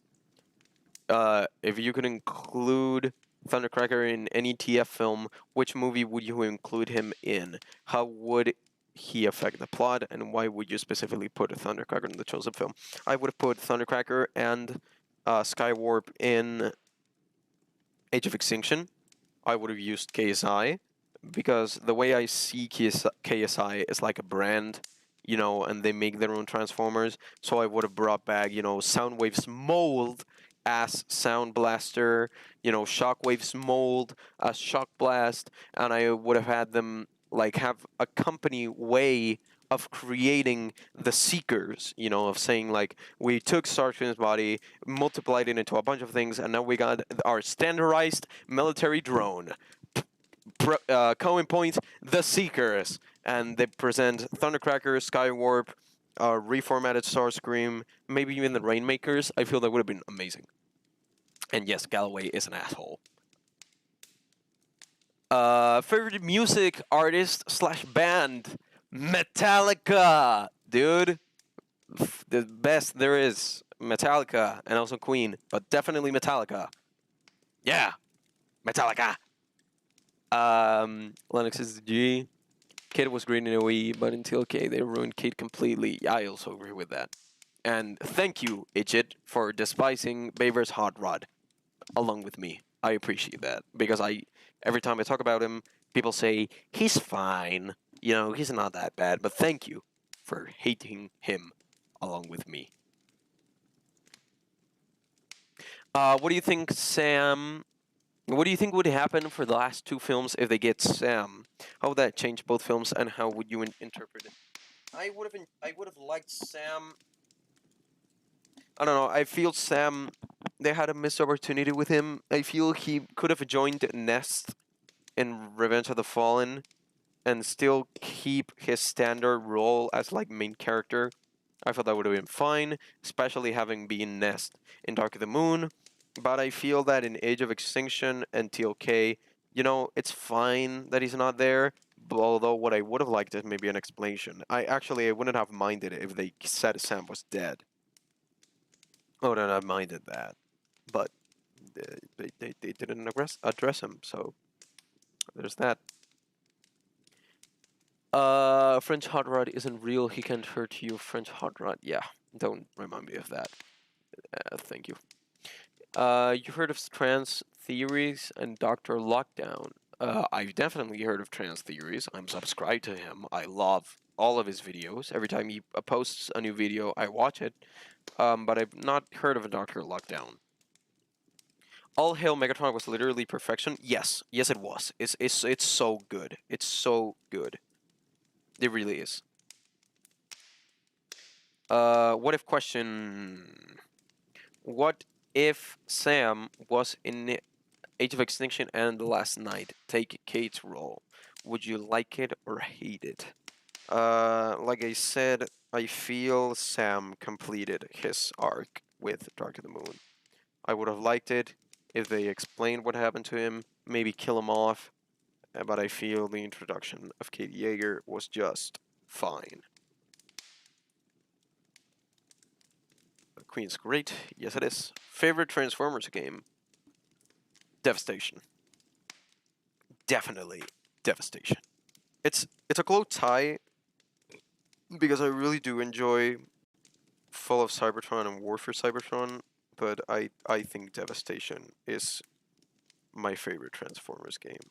If you could include Thundercracker in any TF film, which movie would you include him in? How would he affect the plot, and why would you specifically put Thundercracker in the chosen film? I would have put Thundercracker and Skywarp in Age of Extinction. I would have used KSI, because the way I see KSI is like a brand, and they make their own Transformers. So I would have brought back, Soundwave's mold as Sound Blaster, Shockwave's mold as Shock Blast, and I would have had them have a company way of creating the Seekers, of saying we took Starscream's body, multiplied it into a bunch of things, and now we got our standardized military drone. Cohen points, the Seekers, and they present Thundercracker, Skywarp, reformatted Starscream, maybe even the Rainmakers. I feel that would have been amazing. And yes, Galloway is an asshole. Favorite music artist / band? Metallica, dude. The best there is. Metallica, and also Queen, but definitely Metallica. Yeah, Metallica. Lennox is the G. Kid was great in OE, but in TLK they ruined Kid completely. I also agree with that. And thank you, Idjit, for despising Baver's Hot Rod along with me. I appreciate that because every time I talk about him, people say he's fine. You know, he's not that bad. But thank you for hating him along with me. What do you think, Sam? What do you think would happen for the last two films if they get Sam? How would that change both films, and how would you interpret it? I would have liked Sam. I don't know. I feel Sam. They had a missed opportunity with him. I feel he could have joined Nest in Revenge of the Fallen and still keep his standard role as like main character. I thought that would have been fine, especially having been Nest in Dark of the Moon. But I feel that in Age of Extinction and TLK, you know, it's fine that he's not there. Although what I would have liked is maybe an explanation. I wouldn't have minded it if they said Sam was dead. I wouldn't have minded that. But they didn't address him, so there's that. French Hot Rod isn't real. He can't hurt you. French Hot Rod. Yeah, don't remind me of that. Thank you. You heard of trans theories and Dr. Lockdown? I've definitely heard of trans theories. I'm subscribed to him. I love all of his videos. Every time he posts a new video, I watch it. But I've not heard of a Dr. Lockdown. All Hail Megatron was literally perfection. Yes, it was. It's so good. It's so good. It really is. What if question? What if Sam was in Age of Extinction and The Last Night? Take Kate's role. Would you like it or hate it? Like I said, I feel Sam completed his arc with Dark of the Moon. I would have liked it if they explained what happened to him, maybe kill him off, but I feel the introduction of Kate Yeager was just fine. Queen's great. Yes, it is. Favorite Transformers game? Devastation. Definitely Devastation. It's a close tie because I really do enjoy Fall of Cybertron and War for Cybertron, but I think Devastation is my favorite Transformers game.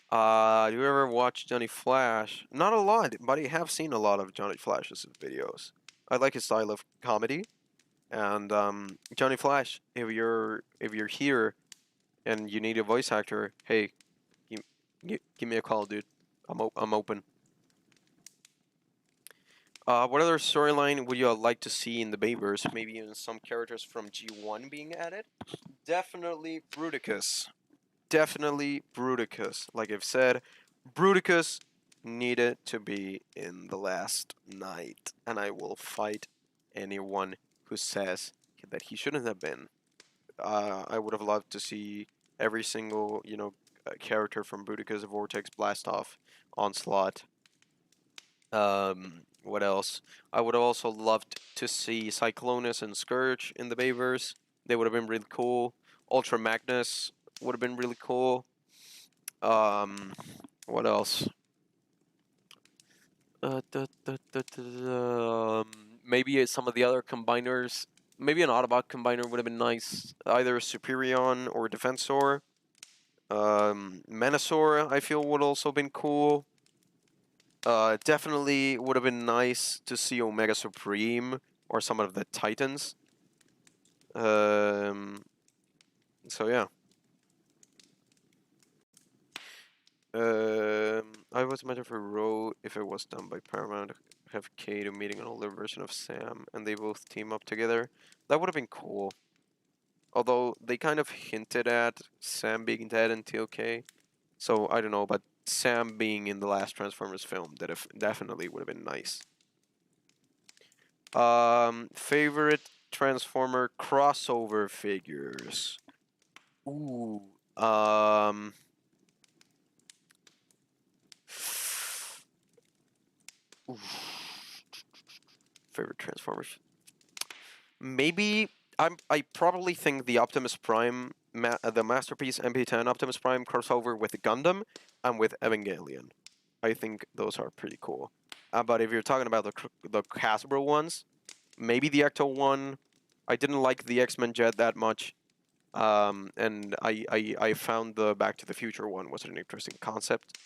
Do you ever watch Johnny Flash? Not a lot, but I have seen a lot of Johnny Flash's videos. I like his style of comedy, and Johnny Flash, if you're here and you need a voice actor, hey, give me a call, dude. I'm open. What other storyline would you like to see in the Bayverse? Maybe even some characters from G1 being added? Definitely Bruticus. Definitely Bruticus. Like I've said, Bruticus needed to be in The Last Night, and I will fight anyone who says that he shouldn't have been. I would have loved to see every single, character from Bruticus, Vortex, Blastoff, Onslaught. What else? I would have also loved to see Cyclonus and Scourge in the Bayverse. They would have been really cool. Ultra Magnus would have been really cool. What else? Maybe some of the other combiners. Maybe an Autobot combiner would have been nice. Either Superion or Defensor. Menasor, I feel, would also been cool. Definitely would have been nice to see Omega Supreme or some of the Titans. So yeah. I was imagine for Row if it was done by Paramount, have Kato meeting an older version of Sam and they both team up together. That would have been cool. Although they kind of hinted at Sam being dead in TLK. So I don't know, but Sam being in the last Transformers film definitely would have been nice. Favorite Transformer crossover figures. Ooh. Favorite Transformers. Maybe I probably think the Optimus Prime, the Masterpiece MP10 Optimus Prime crossover with Gundam and with Evangelion. I think those are pretty cool. But if you're talking about the Hasbro ones, maybe the Ecto one. I didn't like the X-Men jet that much. And I found the Back to the Future one was an interesting concept.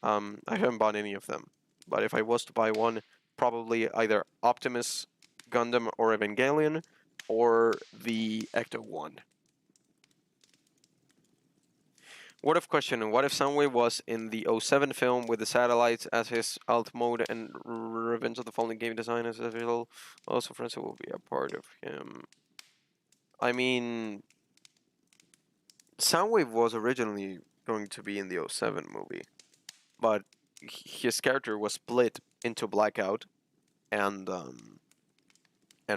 I haven't bought any of them, but if I was to buy one, probably either Optimus, Gundam, or Evangelion, or the Ecto one. What if question? What if Soundwave was in the '07 film with the satellites as his alt mode and Revenge of the Fallen game design as a visual? Also, Francis will be a part of him. I mean, Soundwave was originally going to be in the '07 movie, but his character was split into Blackout and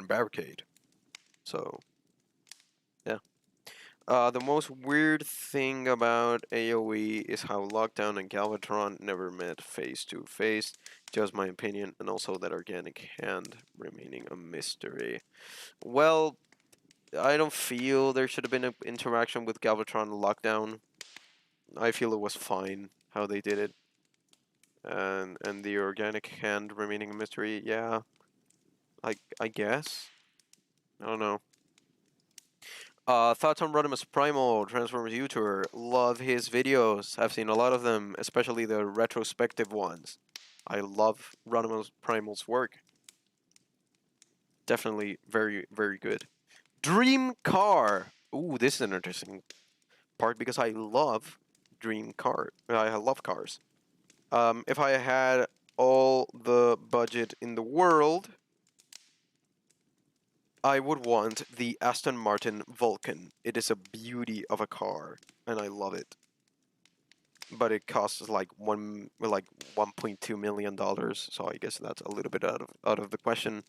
Barricade. So yeah. The most weird thing about AoE is how Lockdown and Galvatron never met face to face. Just my opinion, and also that organic hand remaining a mystery. Well, I don't feel there should have been an interaction with Galvatron and Lockdown. I feel it was fine how they did it. And the organic hand remaining a mystery, yeah. I guess. I don't know. Thoughts on Rodimus Primal, Transformers YouTuber. Love his videos. I've seen a lot of them, especially the retrospective ones. I love Rodimus Primal's work. Definitely very, very good. Dream car. Ooh, this is an interesting part because I love dream car. I love cars. If I had all the budget in the world, I would want the Aston Martin Vulcan. It is a beauty of a car, and I love it. But it costs like 1.2 million dollars, so I guess that's a little bit out of the question.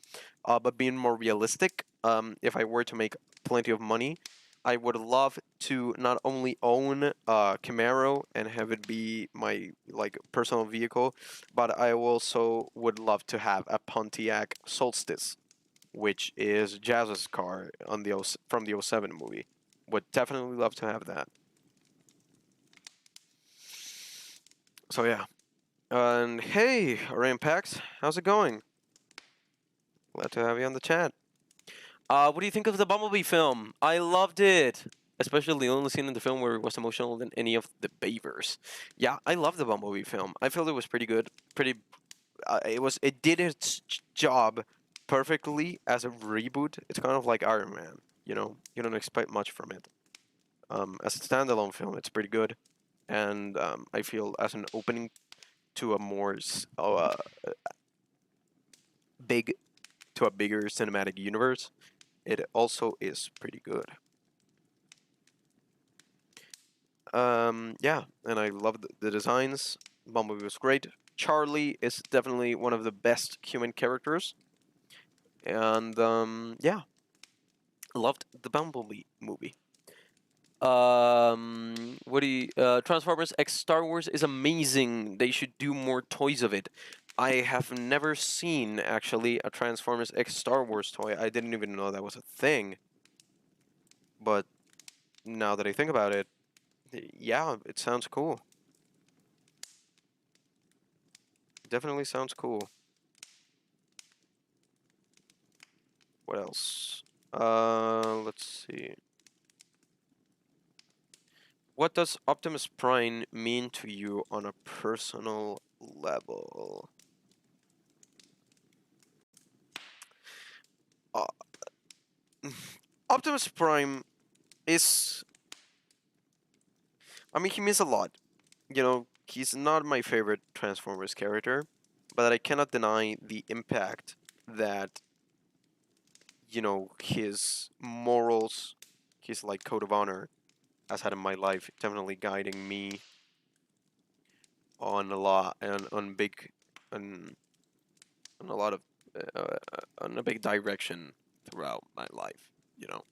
But being more realistic, if I were to make plenty of money, I would love to not only own a Camaro and have it be my like personal vehicle, but I also would love to have a Pontiac Solstice, which is Jazz's car on the from the '07 movie. Would definitely love to have that. So yeah. And hey, Rampax, how's it going? Glad to have you on the chat. What do you think of the Bumblebee film? I loved it. Especially the only scene in the film where it was emotional than any of the Beavers. Yeah, I love the Bumblebee film. I felt it was pretty good. It did its job perfectly as a reboot. It's kind of like Iron Man. You know, you don't expect much from it. As a standalone film, it's pretty good, and I feel as an opening to a more big to a bigger cinematic universe, it also is pretty good. Yeah, and I love the designs. Bumblebee was great. Charlie is definitely one of the best human characters, and yeah, loved the Bumblebee movie. What do you, Transformers X Star Wars is amazing. They should do more toys of it. I have never seen actually a Transformers X Star Wars toy. I didn't even know that was a thing. But now that I think about it, yeah, it sounds cool. Definitely sounds cool. What else? Let's see. What does Optimus Prime mean to you on a personal level? Uh, Optimus Prime is... I mean, he means a lot. You know, he's not my favorite Transformers character, but I cannot deny the impact that, you know, his morals, his, like, code of honor has had in my life, definitely guiding me on a lot, and on big, on, on a lot of, on a big direction throughout my life, you know.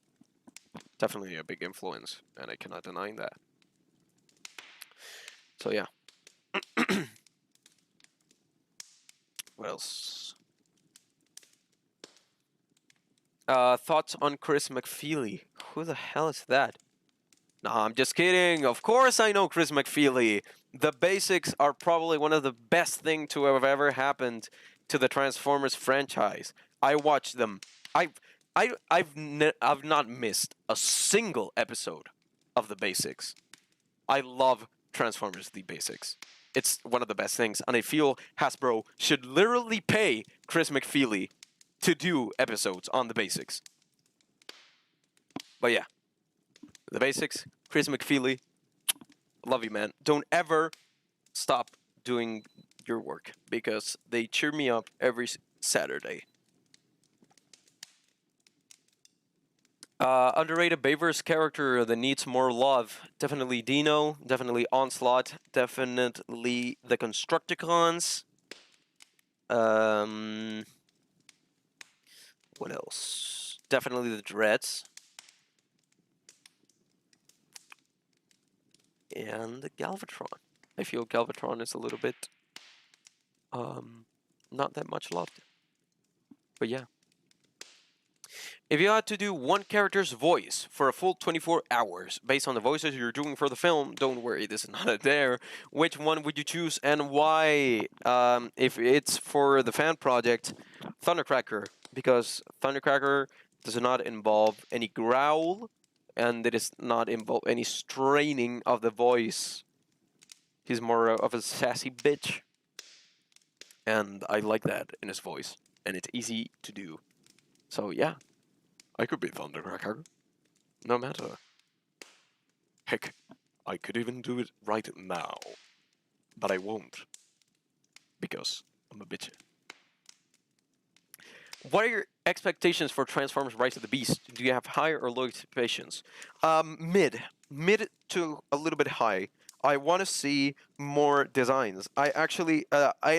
Definitely a big influence, and I cannot deny that. So yeah. What else? Thoughts on Chris McFeely? Who the hell is that? Nah, I'm just kidding. Of course I know Chris McFeely. The basics are probably one of the best thing to have ever happened to the Transformers franchise. I watched them. I've not missed a single episode of the basics. I love Transformers the basics. It's one of the best things, and I feel Hasbro should literally pay Chris McFeely to do episodes on the basics. But yeah, the basics, Chris McFeely, love you, man. Don't ever stop doing your work because they cheer me up every Saturday. Underrated Bayverse character that needs more love. Definitely Dino, definitely Onslaught, definitely the Constructicons. What else? Definitely the Dreads. And the Galvatron. I feel Galvatron is a little bit not that much loved. But yeah. If you had to do one character's voice for a full 24 hours based on the voices you're doing for the film, don't worry, this is not there. Which one would you choose and why? If it's for the fan project, Thundercracker, because Thundercracker does not involve any growl and it does not involve any straining of the voice. He's more of a sassy bitch. And I like that in his voice. And it's easy to do. So yeah, I could be Thundercracker. No matter. Heck, I could even do it right now. But I won't. Because I'm a bitch. What are your expectations for Transformers Rise of the Beast? Do you have high or low expectations? Mid. Mid to a little bit high. I want to see more designs. I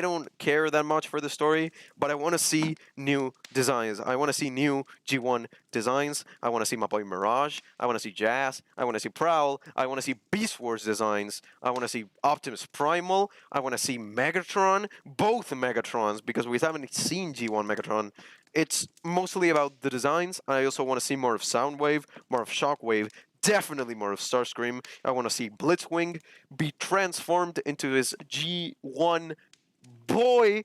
don't care that much for the story, but I want to see new designs. I want to see new G1 designs. I want to see my boy Mirage. I want to see Jazz. I want to see Prowl. I want to see Beast Wars designs. I want to see Optimus Primal. I want to see Megatron. Both Megatrons, because we haven't seen G1 Megatron. It's mostly about the designs. I also want to see more of Soundwave, more of Shockwave, definitely more of Starscream. I want to see Blitzwing be transformed into his G1 boy.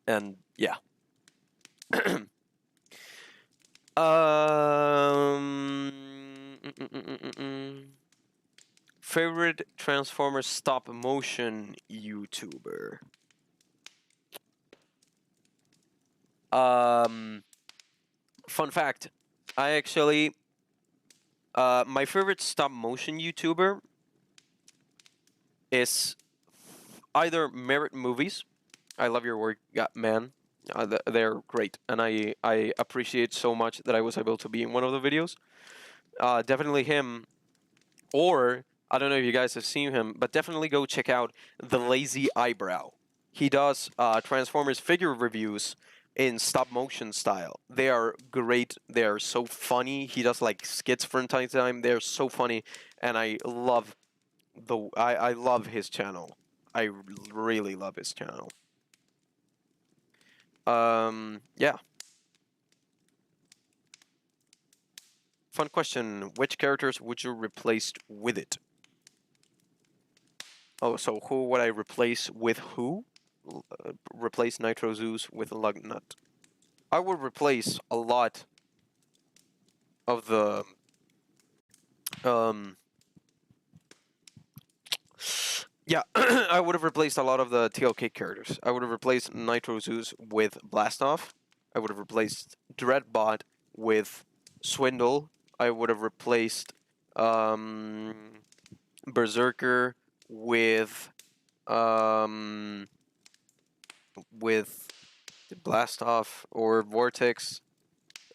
And yeah. Favorite Transformers stop motion YouTuber? Fun fact, I actually my favorite stop motion YouTuber is either Merit Movies. I love your work, man. They're great, and I appreciate so much that I was able to be in one of the videos. Definitely him, or I don't know if you guys have seen him, but definitely go check out The Lazy Eyebrow. He does Transformers figure reviews in stop motion style. They are great. They are so funny. He does like skits from time to time. They're so funny, and I love I love his channel. I really love his channel. Yeah. Fun question. Which characters would you replace with it? Oh, so who would I replace with who? Replace Nitro Zeus with Lugnut. I would replace a lot of the yeah, I would have replaced a lot of the TLK characters. I would have replaced Nitro Zeus with Blastoff. I would have replaced Dreadbot with Swindle. I would have replaced Berserker with Blastoff or Vortex.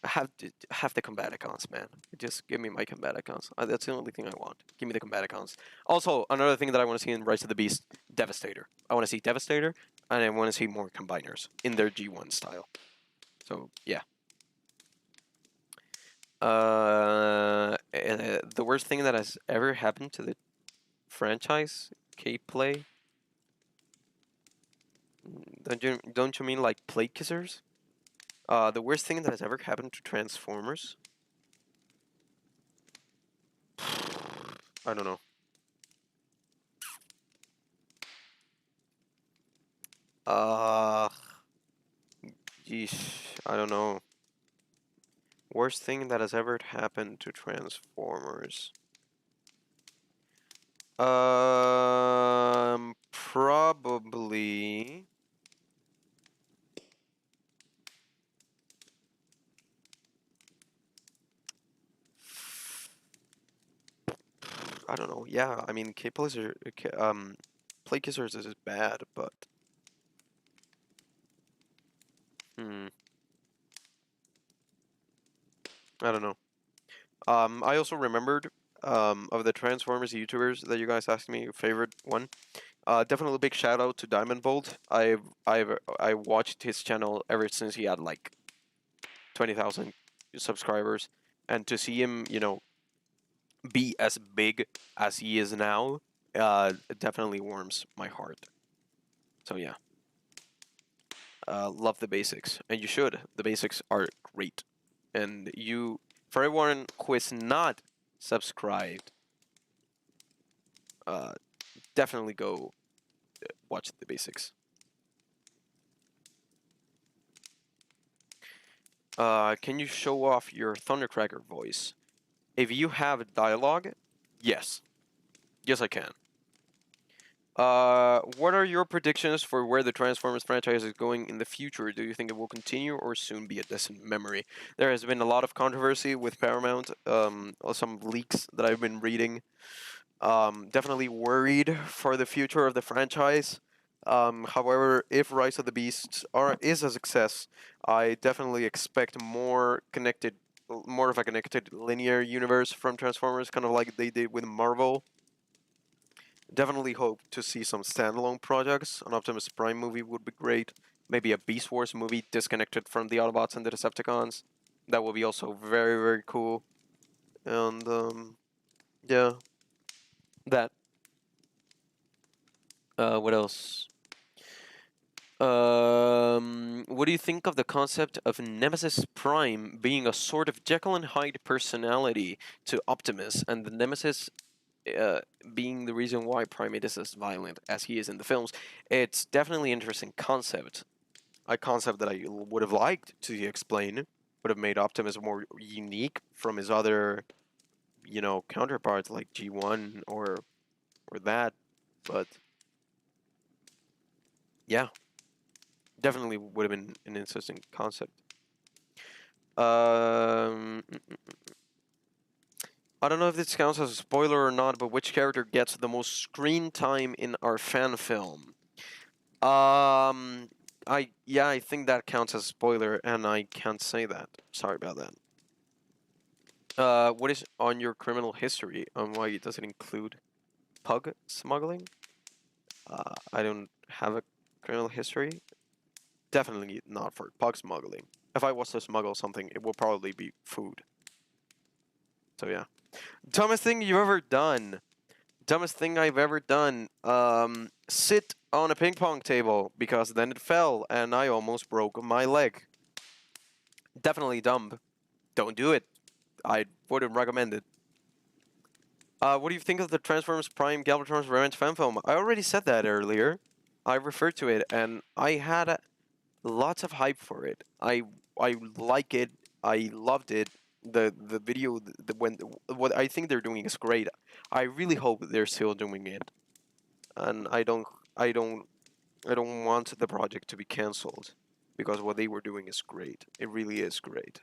Have the Combaticons, man. Just give me my Combaticons. That's the only thing I want. Give me the Combaticons. Also, another thing that I want to see in Rise of the Beast, Devastator. I want to see Devastator, and I want to see more Combiners in their G1 style. So, yeah. The worst thing that has ever happened to the franchise, K-Play? Don't you mean like plate kissers? The worst thing that has ever happened to Transformers? I don't know. Uh, Yeesh, I don't know. Worst thing that has ever happened to Transformers. Probably. I don't know. Yeah, I mean, Play Kissers is bad, but hmm, I don't know. I also remembered of the Transformers YouTubers that you guys asked me your favorite one. Definitely a big shout out to Diamond Bolt. I watched his channel ever since he had like 20,000 subscribers, and to see him, be as big as he is now, it definitely warms my heart. So yeah, love the basics, and you should. The basics are great, and for everyone who is not subscribed, uh, definitely go watch the basics. Can you show off your Thundercracker voice? If you have dialogue, yes. Yes, I can. What are your predictions for where the Transformers franchise is going in the future? Do you think it will continue or soon be a distant memory? There has been a lot of controversy with Paramount, some leaks that I've been reading. Definitely worried for the future of the franchise. However, if Rise of the Beasts is a success, I definitely expect more of a connected linear universe from Transformers, kind of like they did with Marvel. Definitely hope to see some standalone projects. An Optimus Prime movie would be great. Maybe a Beast Wars movie disconnected from the Autobots and the Decepticons. That would be also very, very cool. And yeah, that. What else? What do you think of the concept of Nemesis Prime being a sort of Jekyll and Hyde personality to Optimus, and the Nemesis uh, being the reason why Primate is as violent as he is in the films? It's definitely an interesting concept. A concept that I would have liked to explain, would have made Optimus more unique from his other, counterparts like G1 or that. But yeah, definitely would have been an interesting concept. Um, I don't know if this counts as a spoiler or not, but which character gets the most screen time in our fan film? I think that counts as a spoiler, and I can't say that. Sorry about that. What is on your criminal history, and why does it include pug smuggling? I don't have a criminal history. Definitely not for pug smuggling. If I was to smuggle something, it will probably be food. So yeah. Dumbest thing you've ever done. Dumbest thing I've ever done. Sit on a ping pong table because then it fell and I almost broke my leg. Definitely dumb. Don't do it. I wouldn't recommend it. What do you think of the Transformers Prime Galvatron's Revenge fan film? I already said that earlier. I referred to it, and I had lots of hype for it. I like it. I loved it. The video when what I think they're doing is great. I really hope they're still doing it, and I don't want the project to be cancelled because what they were doing is great. It really is great.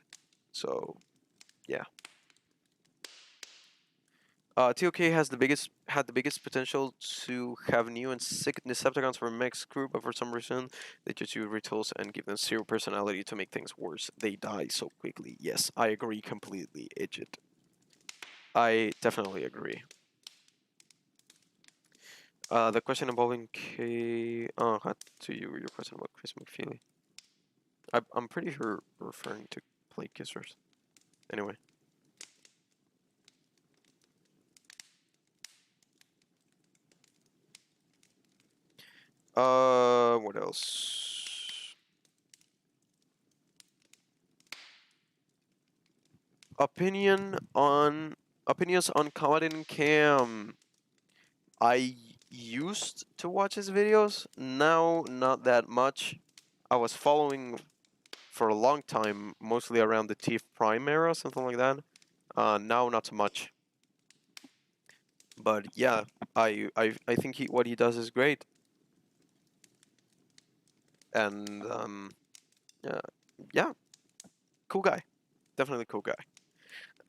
So yeah. TOK had the biggest potential to have new and sick Decepticons for Mech's crew, but for some reason they just use retools and give them zero personality to make things worse. They die so quickly. Yes, I agree completely, Idjit. I definitely agree. The question involving K. Oh, had to you. Your question about Chris McFeely. I'm pretty sure referring to Play Kissers. Anyway. What else? Opinion on Opinions on Kamadin Cam. I used to watch his videos. Now, not that much. I was following for a long time, mostly around the TF Prime era, something like that. Now, not so much. But yeah, I think what he does is great. And yeah, cool guy. Definitely cool guy.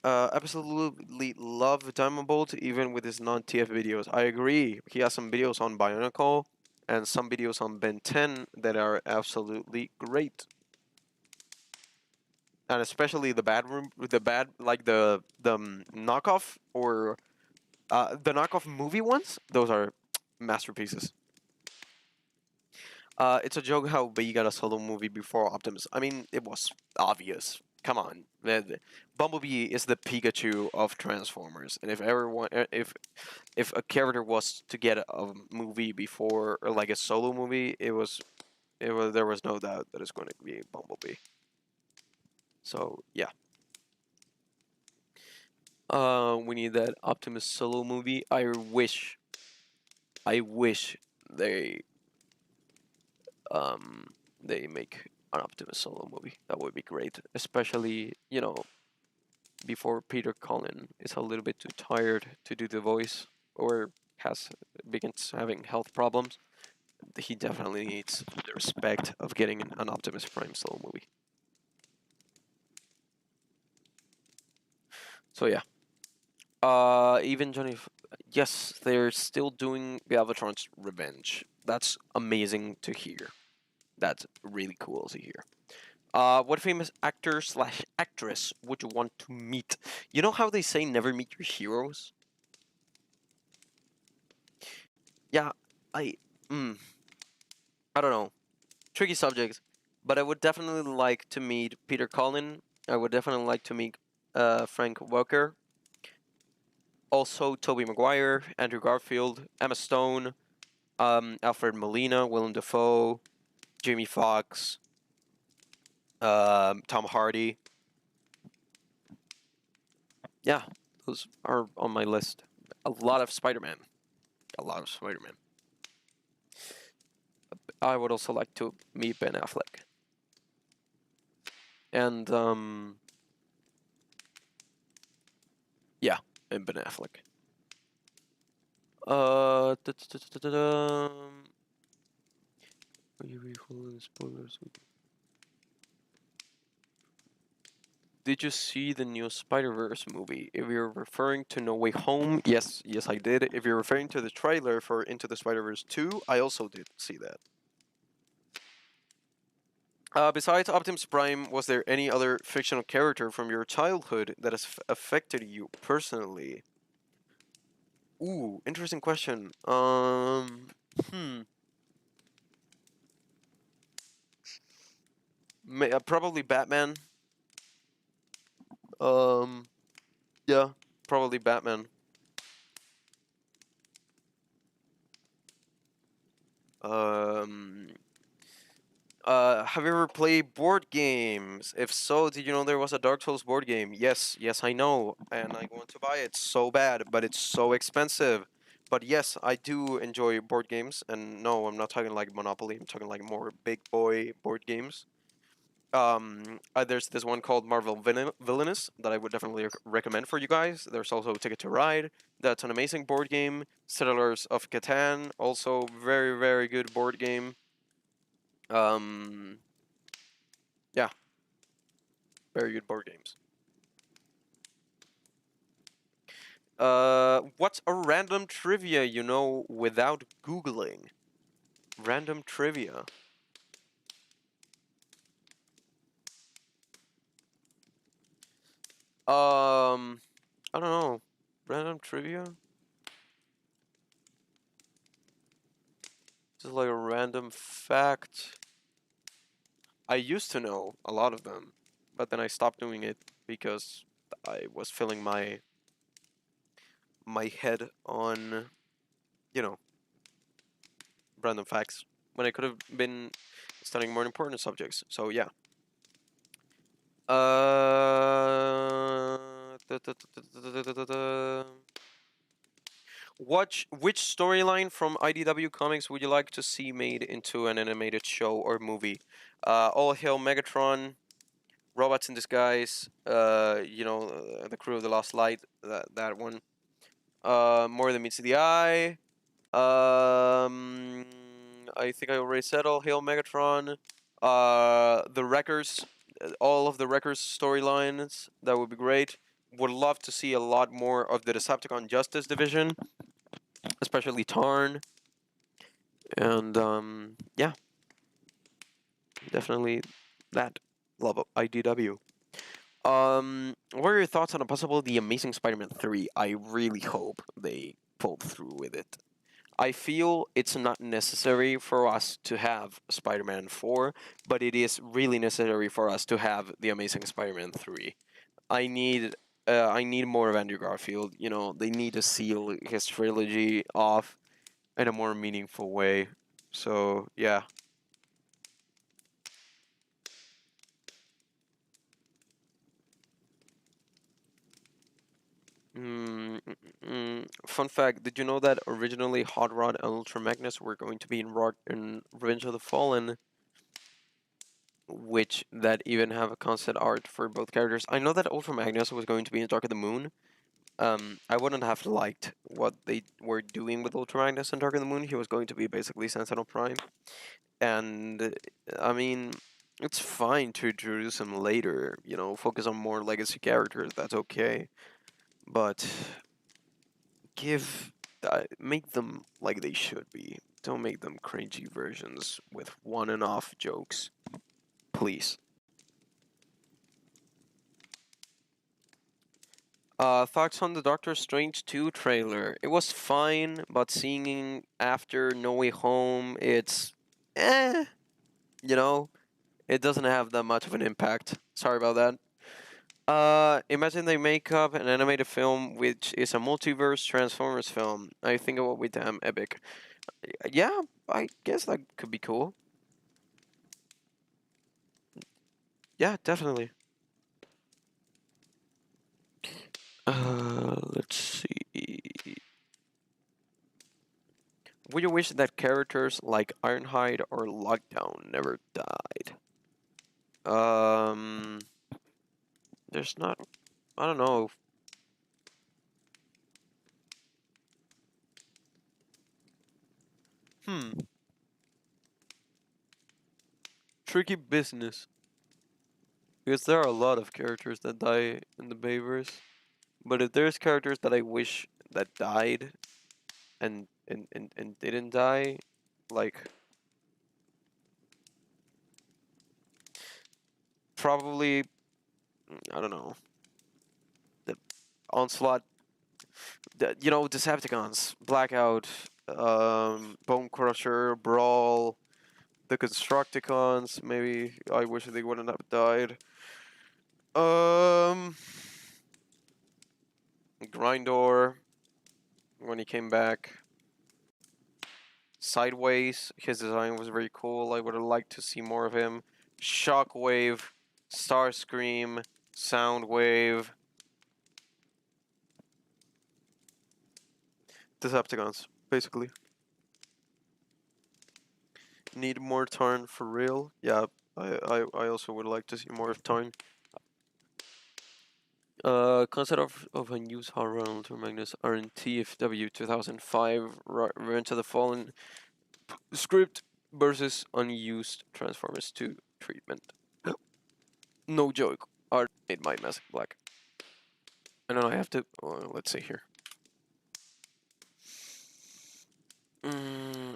Absolutely love Diamond Bolt, even with his non-TF videos. I agree. He has some videos on Bionicle and some videos on Ben 10 that are absolutely great. And especially the bad room, like the knockoff or the knockoff movie ones. Those are masterpieces. It's a joke how B got a solo movie before Optimus. I mean, it was obvious. Come on, Bumblebee is the Pikachu of Transformers, and if a character was to get a movie before, or like a solo movie, there was no doubt that it's going to be Bumblebee. So yeah, we need that Optimus solo movie. I wish they um they make an Optimus solo movie. That would be great, especially before Peter Cullen is a little bit too tired to do the voice or has begins having health problems. He definitely needs the respect of getting an Optimus Prime solo movie. So yeah, even Johnny, yes, they're still doing Galvatron's Revenge. That's amazing to hear. That's really cool to hear. What famous actor slash actress would you want to meet? You know how they say never meet your heroes? Yeah, I, mm, I don't know. Tricky subject, but I would definitely like to meet Peter Cullen. I would definitely like to meet Frank Welker. Also, Tobey Maguire, Andrew Garfield, Emma Stone, Alfred Molina, Willem Dafoe, Jamie Foxx, Tom Hardy. Yeah, those are on my list. A lot of Spider-Man. A lot of Spider-Man. I would also like to meet Ben Affleck. And yeah, and Ben Affleck. Spoilers. Did you see the new Spider-Verse movie? If you're referring to No Way Home, yes, I did. If you're referring to the trailer for Into the Spider-Verse 2, I also did see that. Besides Optimus Prime, was there any other fictional character from your childhood that has affected you personally? Ooh, interesting question. Probably Batman. Um, yeah, probably Batman. Um, have you ever played board games? If so, did you know there was a Dark Souls board game? Yes, I know, and I want to buy it so bad, but it's so expensive. But yes, I do enjoy board games, and no, I'm not talking like Monopoly. I'm talking like more big boy board games. There's this one called Marvel Villainous that I would definitely recommend for you guys. There's also Ticket to Ride. That's an amazing board game. Settlers of Catan, also very, very good board game. Um, yeah, very good board games. What's a random trivia you know without Googling? Random trivia. I don't know. Random trivia? Just like a random fact. I used to know a lot of them, but then I stopped doing it because I was filling my head on, you know, random facts when I could have been studying more important subjects. So yeah. Which storyline from IDW Comics would you like to see made into an animated show or movie? All Hail Megatron, Robots in Disguise, the Crew of the Lost Light, that one. More Than Meets the Eye. Um, I think I already said All Hail Megatron. The Wreckers, all of the Wreckers storylines, that would be great. Would love to see a lot more of the Decepticon Justice Division, especially Tarn. And yeah, definitely that. Love of IDW. What are your thoughts on a possible The Amazing Spider-Man 3? I really hope they pulled through with it. I feel it's not necessary for us to have Spider-Man 4, but it is really necessary for us to have The Amazing Spider-Man 3. I need more of Andrew Garfield. You know, they need to seal his trilogy off in a more meaningful way. So, yeah. Fun fact, did you know that originally Hot Rod and Ultra Magnus were going to be in Revenge of the Fallen, which that even have a concept art for both characters? I know that Ultra Magnus was going to be in Dark of the Moon. I wouldn't have liked what they were doing with Ultra Magnus in Dark of the Moon. He was going to be basically Sentinel Prime. And, I mean, it's fine to introduce him later, focus on more legacy characters, that's okay. But make them like they should be. Don't make them cringy versions with one and off jokes. Please. Thoughts on the Doctor Strange 2 trailer? It was fine, but seeing after No Way Home, it's eh, you know, it doesn't have that much of an impact. Sorry about that. Imagine they make up an animated film which is a multiverse Transformers film. I think it will be damn epic. Yeah, I guess that could be cool. Yeah, definitely. Let's see. Would you wish that characters like Ironhide or Lockdown never died? Um, there's not. I don't know. Hmm. Tricky business. Because there are a lot of characters that die in the Bayverse. But if there's characters that I wish that died and didn't die, like probably I don't know. The Onslaught, Decepticons, Blackout, Bone Crusher, Brawl, the Constructicons. Maybe I wish they wouldn't have died. Um, Grindor when he came back. Sideways, his design was very cool. I would have liked to see more of him. Shockwave, Starscream, Soundwave, Decepticons, basically. Need more Tarn for real? Yeah, I also would like to see more of Tarn. Concept of unused horror Ultra Magnus are in TFW 2005 Revenge of the Fallen script versus unused Transformers 2 treatment. No joke. Art made my mask black. I don't know. I have to. Let's see here.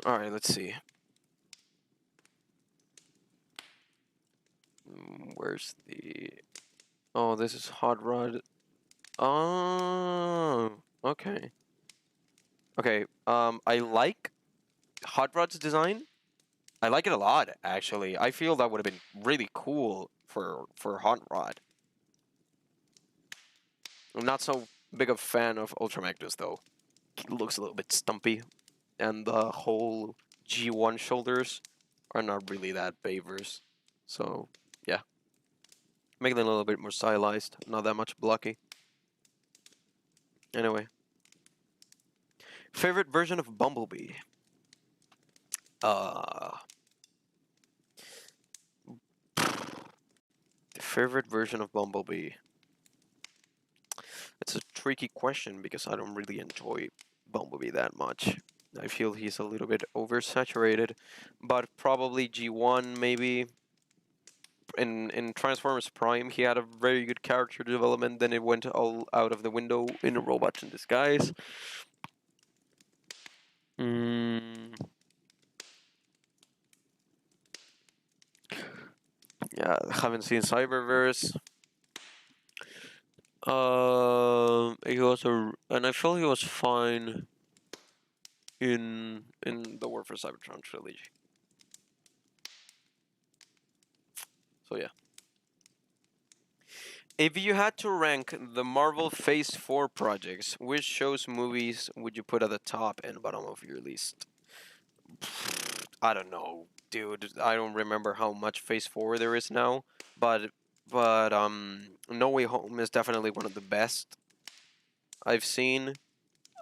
All right. Let's see. Where's the? Oh, this is Hot Rod. Oh, okay. Okay. I like Hot Rod's design. I like it a lot, actually. I feel that would have been really cool for Hot Rod. I'm not so big of a fan of Ultra Magnus though. He looks a little bit stumpy, and the whole G1 shoulders are not really that Bayverse. So yeah, make them a little bit more stylized, not that much blocky. Anyway, favorite version of Bumblebee. The favorite version of Bumblebee. It's a tricky question because I don't really enjoy Bumblebee that much. I feel he's a little bit oversaturated, but probably G1 maybe. In Transformers Prime, he had a very good character development. Then it went all out of the window in Robots in Disguise. Yeah, haven't seen Cyberverse. He was and I felt he was fine in the War for Cybertron trilogy. So yeah. If you had to rank the Marvel Phase 4 projects, which shows, movies would you put at the top and bottom of your list? I don't know, dude. I don't remember how much Phase 4 there is now, but No Way Home is definitely one of the best I've seen.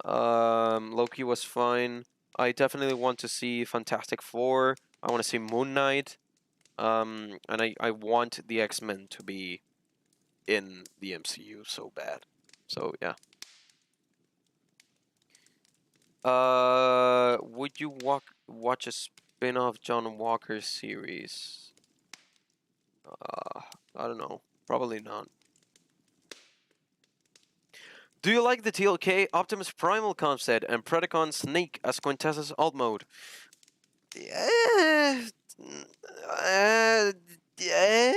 Loki was fine. I definitely want to see Fantastic Four. I want to see Moon Knight. And I want the X-Men to be in the MCU so bad. So yeah. Would you watch a spin-off John Walker series? I don't know. Probably not. Do you like the TLK Optimus Primal concept and Predacon Snake as Quintessa's alt mode? Yeah, yeah,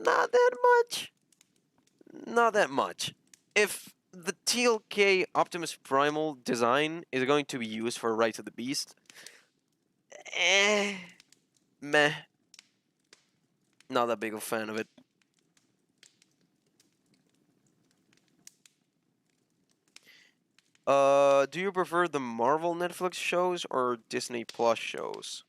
not that much. Not that much. If the TLK Optimus Primal design is going to be used for Rise of the Beast, meh. Not that big of a fan of it. Do you prefer the Marvel Netflix shows or Disney Plus shows?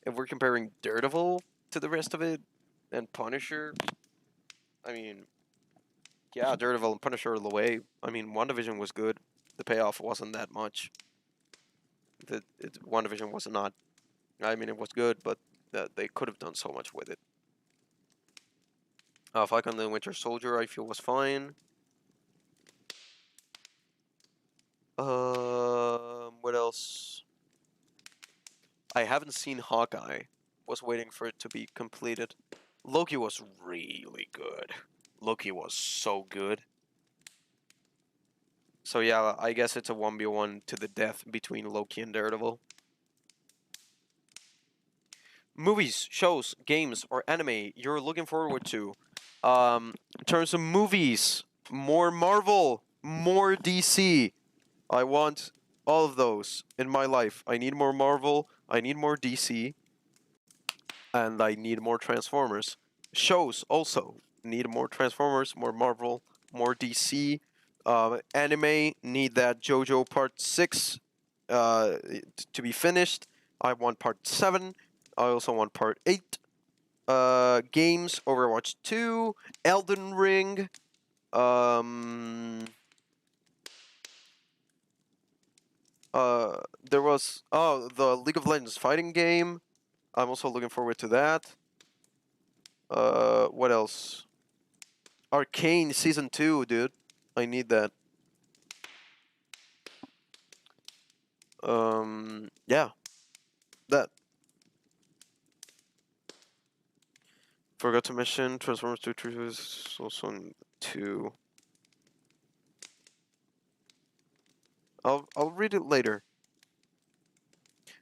If we're comparing Daredevil to the rest of it, and Punisher, I mean, yeah, Daredevil and Punisher are the way. I mean, WandaVision was good. The payoff wasn't that much. WandaVision was not. I mean, it was good, but they could have done so much with it. Falcon and the Winter Soldier, I feel, was fine. What else? I haven't seen Hawkeye. Was waiting for it to be completed. Loki was really good. Loki was so good. So yeah, I guess it's a 1v1 to the death between Loki and Daredevil. Movies, shows, games, or anime you're looking forward to. In terms of movies, more Marvel, more DC. I want all of those in my life. I need more Marvel, I need more DC, and I need more Transformers. Shows also need more Transformers, more Marvel, more DC. Anime need that JoJo Part 6 to be finished. I want Part 7. I also want Part 8. Games, Overwatch 2, Elden Ring. There was the League of Legends fighting game. I'm also looking forward to that. What else? Arcane Season 2, dude. I need that. Yeah. That. Forgot to mention Transformers 2 is also in 2. I'll read it later.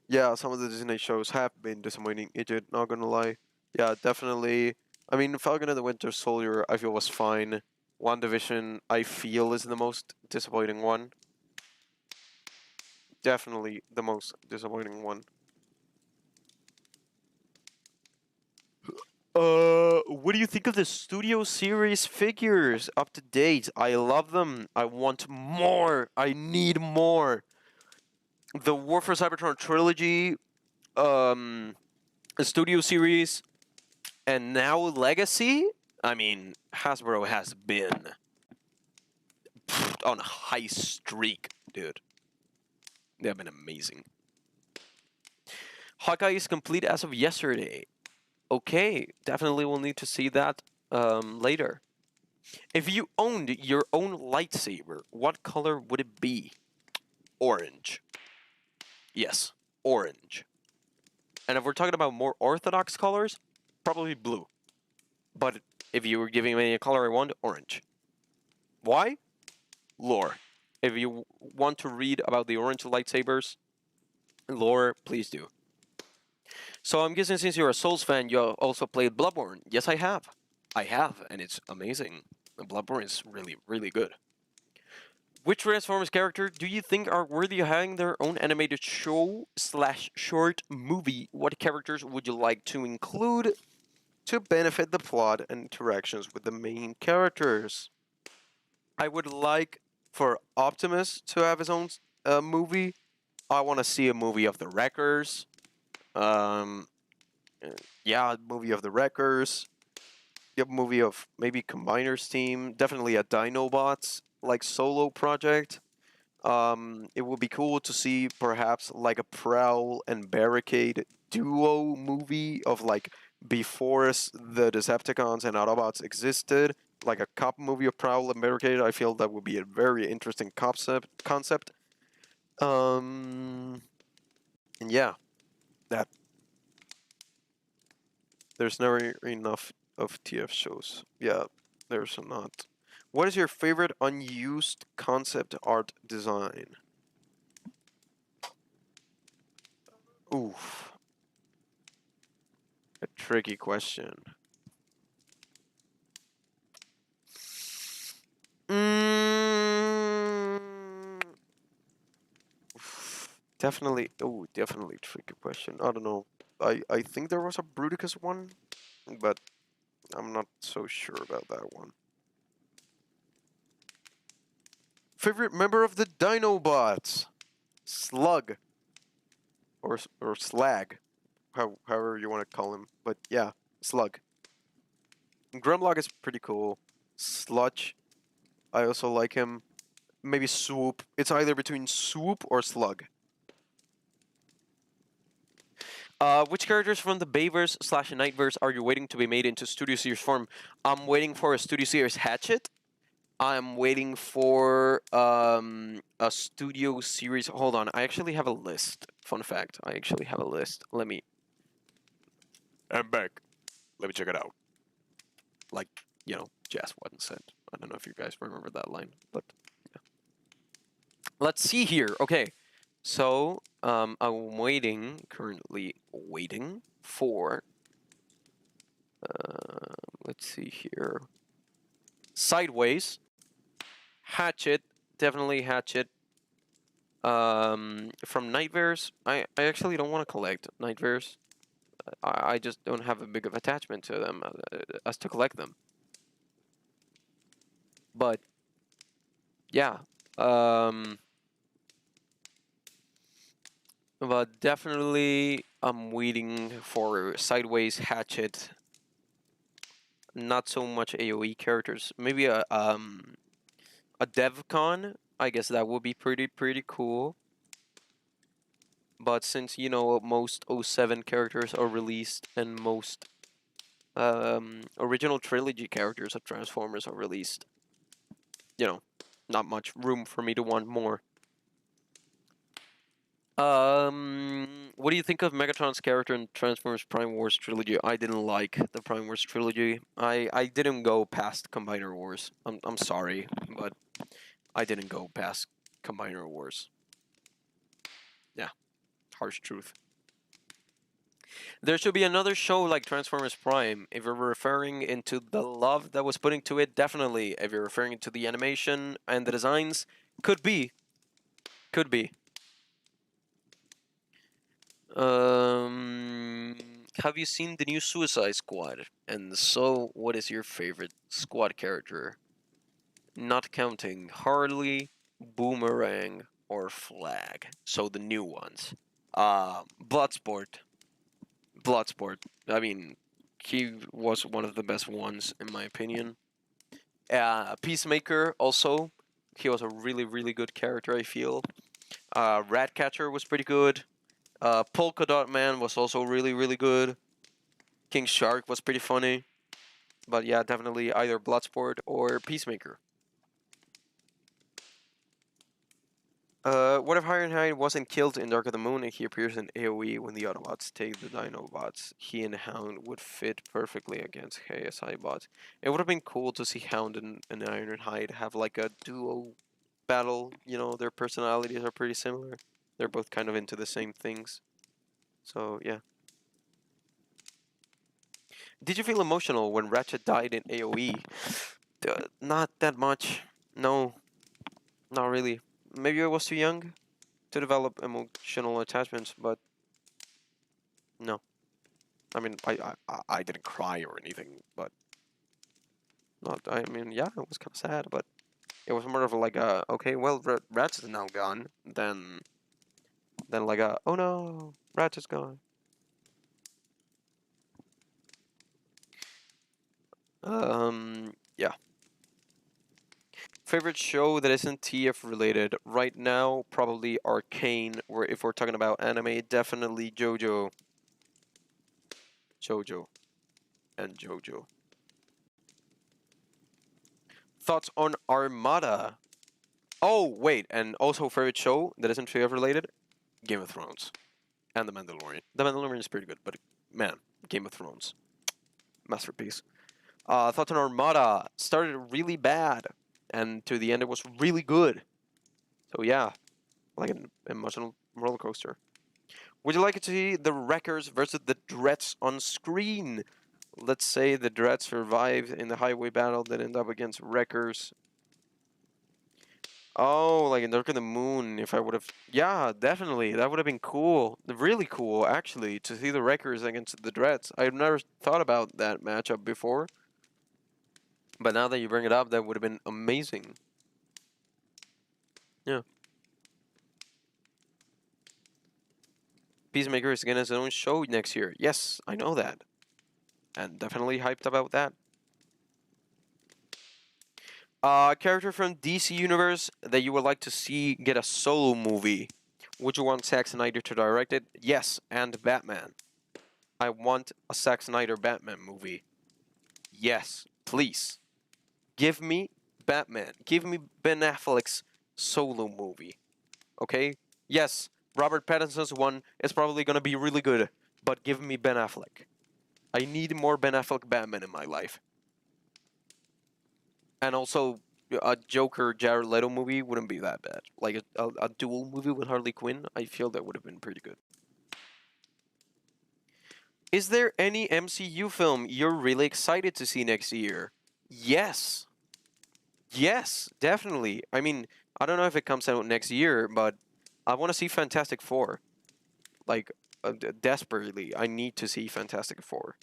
Yeah, some of the Disney shows have been disappointing. Idiot, not gonna lie. Yeah, definitely. I mean, Falcon and the Winter Soldier, I feel was fine. WandaVision, I feel, is the most disappointing one. Definitely the most disappointing one. What do you think of the Studio Series figures? Up to date. I love them. I want more. I need more. The War for Cybertron trilogy, Studio Series, and now Legacy. I mean, Hasbro has been on a high streak, dude. They have been amazing. Hawkeye is complete as of yesterday. Okay, definitely will need to see that later. If you owned your own lightsaber, what color would it be? Orange. Yes, orange. And if we're talking about more orthodox colors, probably blue. But if you were giving me a color I want, orange. Why? Lore. If you want to read about the orange lightsabers, lore, please do. So I'm guessing since you're a Souls fan, you also played Bloodborne. Yes, I have. I have, and it's amazing. Bloodborne is really, really good. Which Transformers character do you think are worthy of having their own animated show / short movie? What characters would you like to include to benefit the plot and interactions with the main characters? I would like for Optimus to have his own movie. I want to see a movie of the Wreckers. Um, yeah, movie of the Wreckers. A movie of maybe Combiners team. Definitely a Dinobots like solo project. It would be cool to see perhaps like a Prowl and Barricade duo movie of like before the Decepticons and Autobots existed, like a cop movie of Prowl and Barricade. I feel that would be a very interesting concept. And yeah, that there's never enough of TF shows. Yeah, there's not. What is your favorite unused concept art design? Oof. A tricky question. Mm, definitely. Oh, definitely tricky question. I don't know. I think there was a Bruticus one, but I'm not so sure about that one. Favorite member of the Dinobots? Slug. Or Slag. However you want to call him. But yeah, Slug. Grumlock is pretty cool. Sludge. I also like him. Maybe Swoop. It's either between Swoop or Slug. Which characters from the Bayverse / Nightverse are you waiting to be made into Studio Series form? I'm waiting for a Studio Series Hatchet. I'm waiting for a Studio Series. Hold on, I actually have a list. Fun fact: I actually have a list. Let me. I'm back. Let me check it out. Like Jazz Wadden said. I don't know if you guys remember that line, but yeah. Let's see here. Okay, so I'm currently waiting for. Let's see here. Sideways. Hatchet. Definitely Hatchet. From Nightmares, I actually don't want to collect Nightmares. I just don't have a big of attachment to them as to collect them. But yeah, but definitely I'm waiting for Sideways Hatchet. Not so much AOE characters. Maybe a DevCon. I guess that would be pretty cool. But since most 07 characters are released and most original trilogy characters of Transformers are released, not much room for me to want more. What do you think of Megatron's character in Transformers Prime Wars trilogy? I didn't like the Prime Wars trilogy. I didn't go past Combiner Wars. I'm sorry, but I didn't go past Combiner Wars. Yeah, harsh truth. There should be another show like Transformers Prime. If you're referring into the love that was put into it, definitely. If you're referring to the animation and the designs, could be. Could be. Have you seen the new Suicide Squad? And so, what is your favorite squad character? Not counting Harley, Boomerang, or Flag. So the new ones. Bloodsport. Bloodsport. I mean, he was one of the best ones in my opinion. Peacemaker also, he was a really really good character. I feel. Ratcatcher was pretty good. Polka Dot Man was also really really good. King Shark was pretty funny. But yeah, definitely either Bloodsport or Peacemaker. What if Ironhide wasn't killed in Dark of the Moon and he appears in AoE when the Autobots take the Dinobots? He and Hound would fit perfectly against KSI bots. It would have been cool to see Hound and Ironhide have like a duo battle. You know, their personalities are pretty similar. They're both kind of into the same things. So, yeah. Did you feel emotional when Ratchet died in AoE? Not that much. No, not really. Maybe I was too young to develop emotional attachments, but no. I mean, I didn't cry or anything, but not. I mean, yeah, it was kind of sad, but it was more of like a okay, well, Rats is now gone, than like a oh no, Rats is gone. Yeah. Favorite show that isn't TF related right now? Probably Arcane. Or if we're talking about anime, definitely JoJo. JoJo and JoJo. Thoughts on Armada? Oh, wait, and also favorite show that isn't TF related? Game of Thrones. And The Mandalorian. The Mandalorian is pretty good, but man, Game of Thrones. Masterpiece. Thoughts on Armada? Started really bad, and to the end it was really good. So yeah, like an emotional roller coaster. Would you like to see the Wreckers versus the Dreads on screen? Let's say the Dreads survive in the highway battle, then end up against Wreckers. Oh, like in Dark of the Moon, if I would have... Yeah, definitely. That would have been cool. Really cool, actually, to see the Wreckers against the Dreads. I've never thought about that matchup before. But now that you bring it up, that would have been amazing. Yeah. Peacemaker is getting his own show next year. Yes, I know that. And definitely hyped about that. Character from DC Universe that you would like to see get a solo movie. Would you want Zack Snyder to direct it? Yes, and Batman. I want a Zack Snyder Batman movie. Yes, please. Give me Batman. Give me Ben Affleck's solo movie. Okay? Yes, Robert Pattinson's one is probably gonna be really good, but give me Ben Affleck. I need more Ben Affleck Batman in my life. And also, a Joker Jared Leto movie wouldn't be that bad. Like a dual movie with Harley Quinn, I feel that would have been pretty good. Is there any MCU film you're really excited to see next year? Yes. Yes, definitely. I mean, I don't know if it comes out next year, but I want to see Fantastic Four. Like, desperately, I need to see Fantastic Four.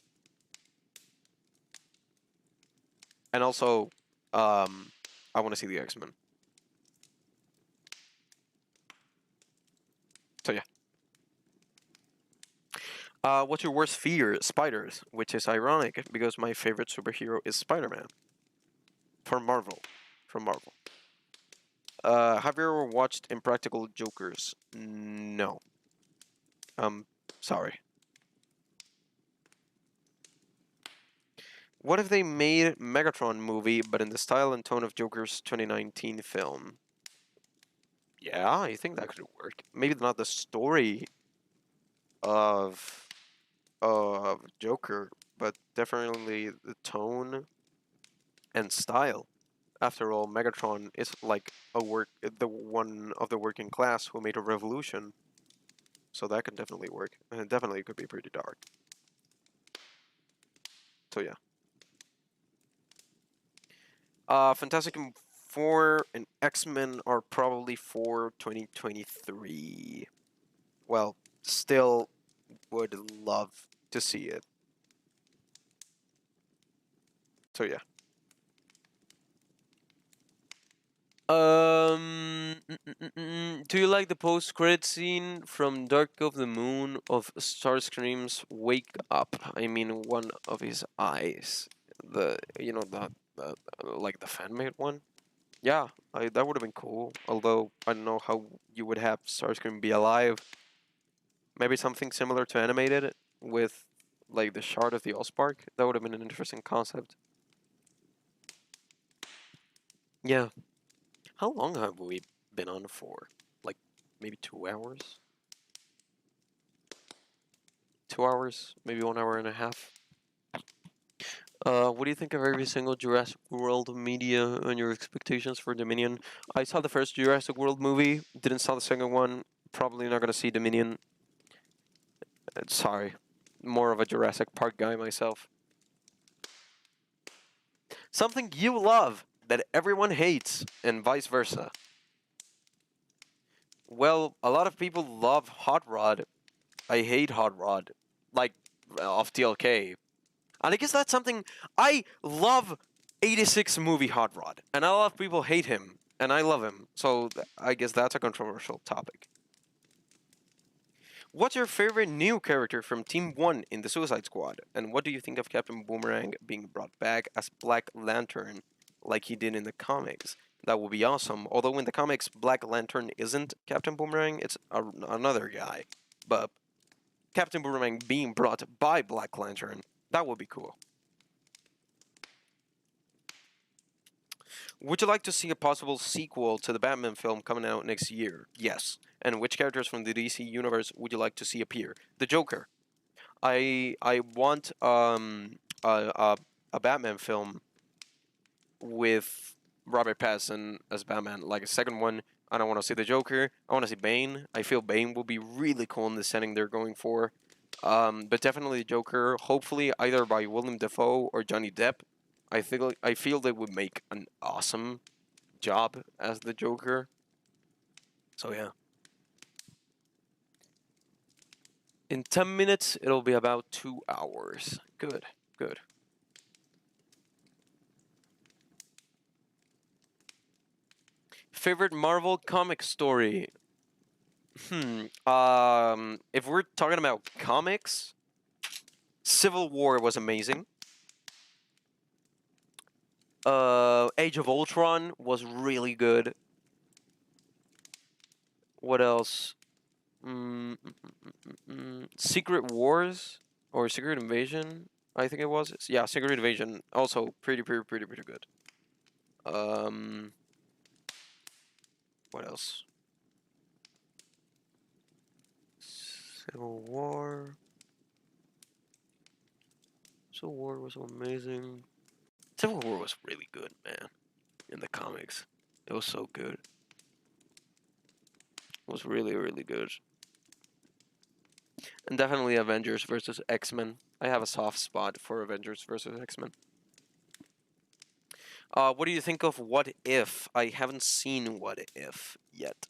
And also, I want to see the X-Men. So yeah. What's your worst fear? Spiders, which is ironic because my favorite superhero is Spider-Man. From Marvel. From Marvel. Have you ever watched Impractical Jokers? No. Sorry. What if they made Megatron movie, but in the style and tone of Joker's 2019 film? Yeah, I think that could work. Maybe not the story of Joker, but definitely the tone and style. After all, Megatron is like the one of the working class who made a revolution, so that could definitely work, and it definitely could be pretty dark. So yeah, Fantastic Four and X-Men are probably for 2023. Well, still would love to see it. So yeah. Do you like the post-credit scene from Dark of the Moon of Starscream's "Wake Up"? I mean, one of his eyes, the like the fan-made one. Yeah, that would have been cool. Although I don't know how you would have Starscream be alive. Maybe something similar to animated with like the shard of the Allspark. That would have been an interesting concept. Yeah. How long have we been on for? Like maybe 2 hours? 2 hours? Maybe 1 hour and a half? What do you think of every single Jurassic World media and your expectations for Dominion? I saw the first Jurassic World movie, didn't saw the second one. Probably not gonna see Dominion. Sorry. More of a Jurassic Park guy myself. Something you love that everyone hates, and vice versa. Well, a lot of people love Hot Rod. I hate Hot Rod. Like, off TLK. And I guess that's something. I love 86 movie Hot Rod. And a lot of people hate him. And I love him. So I guess that's a controversial topic. What's your favorite new character from Team 1 in the Suicide Squad? And what do you think of Captain Boomerang being brought back as Black Lantern like he did in the comics? That would be awesome. Although in the comics, Black Lantern isn't Captain Boomerang, it's another guy. But Captain Boomerang being brought by Black Lantern, that would be cool. Would you like to see a possible sequel to the Batman film coming out next year? Yes. And which characters from the DC universe would you like to see appear? The Joker. I want a Batman film with Robert Pattinson as Batman, like a second one. I don't want to see the Joker. I want to see Bane. I feel Bane will be really cool in the setting they're going for. But definitely the Joker. Hopefully either by Willem Dafoe or Johnny Depp. I feel they would make an awesome job as the Joker. So yeah. In 10 minutes, it'll be about 2 hours. Good, good. Favorite Marvel comic story? If we're talking about comics, Civil War was amazing. Age of Ultron was really good. What else? Secret Wars or Secret Invasion, I think it was. Yeah, Secret Invasion, also pretty good. What else? Civil War. Civil War was amazing. Civil War was really good, man. In the comics, it was so good. It was really good. And definitely Avengers versus X-Men. I have a soft spot for Avengers versus X-Men. What do you think of What If? I haven't seen What If yet.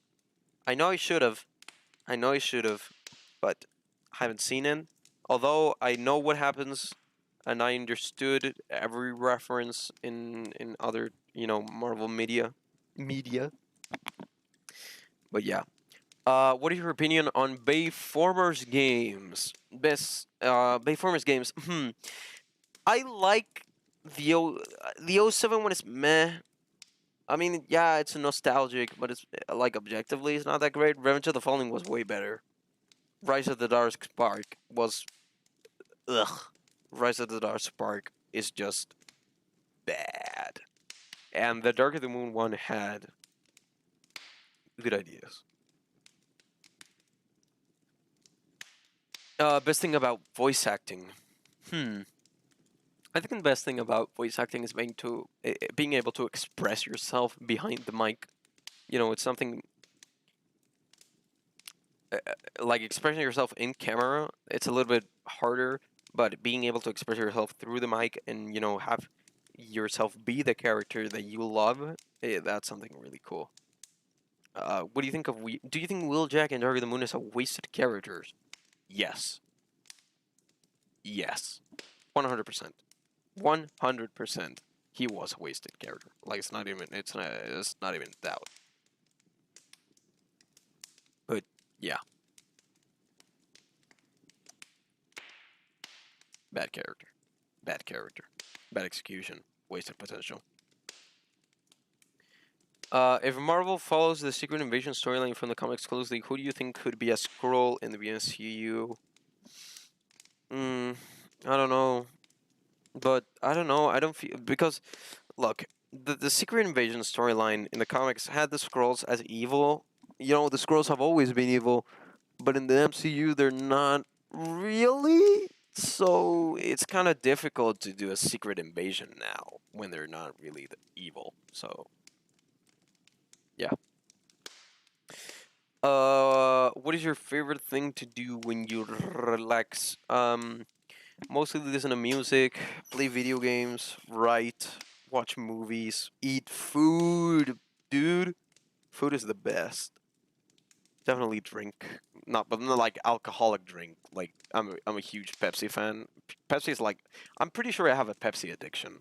I know I should have. But I haven't seen it. Although I know what happens, and I understood every reference in other Marvel media. But yeah. What is your opinion on Bayformers games? Bayformers games. I like the 07 one is meh. I mean, yeah, it's nostalgic, but it's like objectively, it's not that great. Revenge of the Fallen was way better. Rise of the Dark Spark was ugh. Rise of the Dark Spark is just bad, and the Dark of the Moon one had good ideas. Best thing about voice acting. I think the best thing about voice acting is being able to express yourself behind the mic. It's something like expressing yourself in camera. It's a little bit harder, but being able to express yourself through the mic and have yourself be the character that you love, that's something really cool. What do you think of do you think Wheeljack and Dark of the Moon is a wasted characters? Yes. Yes. 100%. 100%. he was a wasted character. Like it's not even doubt. But yeah, bad character, bad character, bad execution, wasted potential. If Marvel follows the Secret Invasion storyline from the comics closely, who do you think could be a Skrull in the MCU? I don't know, but I don't know. I don't feel because look, the Secret Invasion storyline in the comics had the Skrulls as evil. You know, the Skrulls have always been evil, but in the MCU they're not really. So it's kind of difficult to do a Secret Invasion now when they're not really the evil. So yeah. What is your favorite thing to do when you relax? Mostly listen to music, play video games, write, watch movies, eat food, dude. Food is the best. Definitely drink, not like alcoholic drink. Like I'm a huge Pepsi fan. Pepsi is like I'm pretty sure I have a Pepsi addiction.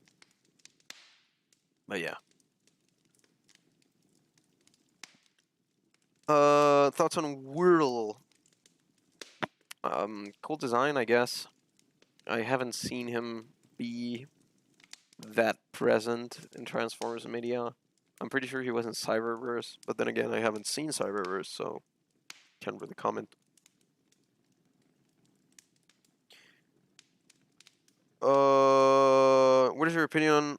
But yeah. Thoughts on Whirl? Cool design, I guess. I haven't seen him be that present in Transformers media. I'm pretty sure he was in Cyberverse, but then again, I haven't seen Cyberverse, so can't really comment. What is your opinions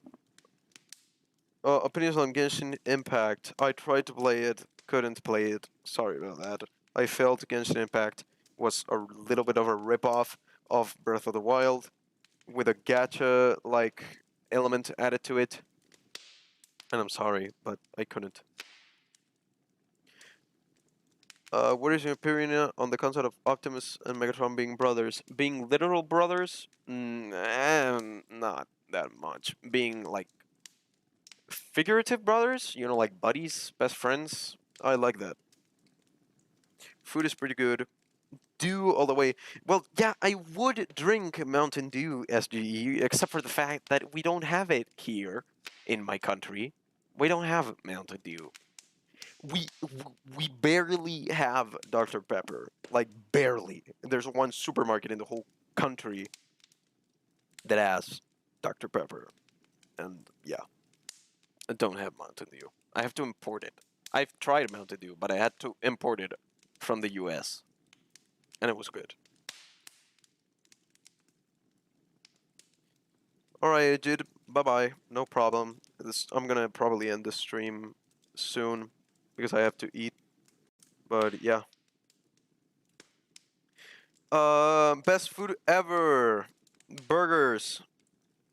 on Genshin Impact? I tried to play it, couldn't play it. Sorry about that. I felt Genshin Impact was a little bit of a ripoff of Breath of the Wild, with a gacha like element added to it. And I'm sorry, but I couldn't. What is your opinion on the concept of Optimus and Megatron being brothers? Being literal brothers? Not that much. Being like figurative brothers, you know, like buddies, best friends. I like that. Food is pretty good. Dew all the way. Well, yeah, I would drink Mountain Dew, SGE, except for the fact that we don't have it here in my country. We don't have Mountain Dew. we we barely have Dr. Pepper. Like barely. There's one supermarket in the whole country that has Dr. Pepper. And yeah, I don't have Mountain Dew. I have to import it. I've tried Mountain Dew, but I had to import it from the US. And it was good. Alright, Ajid. Bye bye. No problem. I'm gonna probably end the stream soon because I have to eat. But yeah. Best food ever. Burgers.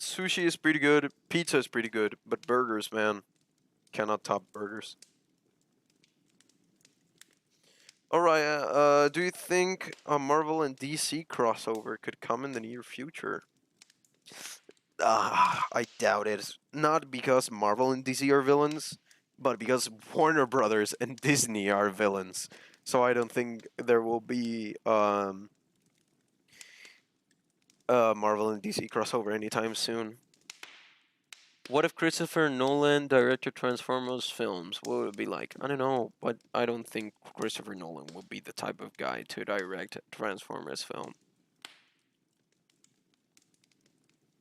Sushi is pretty good. Pizza is pretty good, but burgers, man, cannot top burgers. All right. Do you think a Marvel and DC crossover could come in the near future? I doubt it. Not because Marvel and DC are villains, but because Warner Brothers and Disney are villains. So I don't think there will be Marvel and DC crossover anytime soon. What if Christopher Nolan directed Transformers films? What would it be like? I don't know, but I don't think Christopher Nolan would be the type of guy to direct a Transformers film.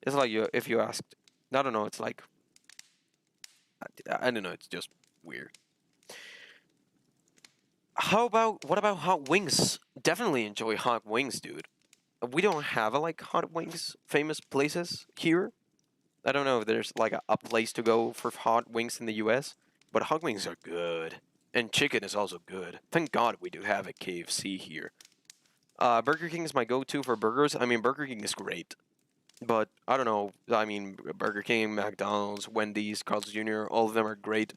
It's like if you asked, I don't know. It's like I don't know. It's just weird. What about hot wings? Definitely enjoy hot wings, dude. We don't have like hot wings famous places here. I don't know if there's like a place to go for hot wings in the U.S., but hot wings are good, and chicken is also good. Thank God we do have a KFC here. Burger King is my go-to for burgers. I mean, Burger King is great, but I don't know. I mean, Burger King, McDonald's, Wendy's, Carl's Jr. All of them are great.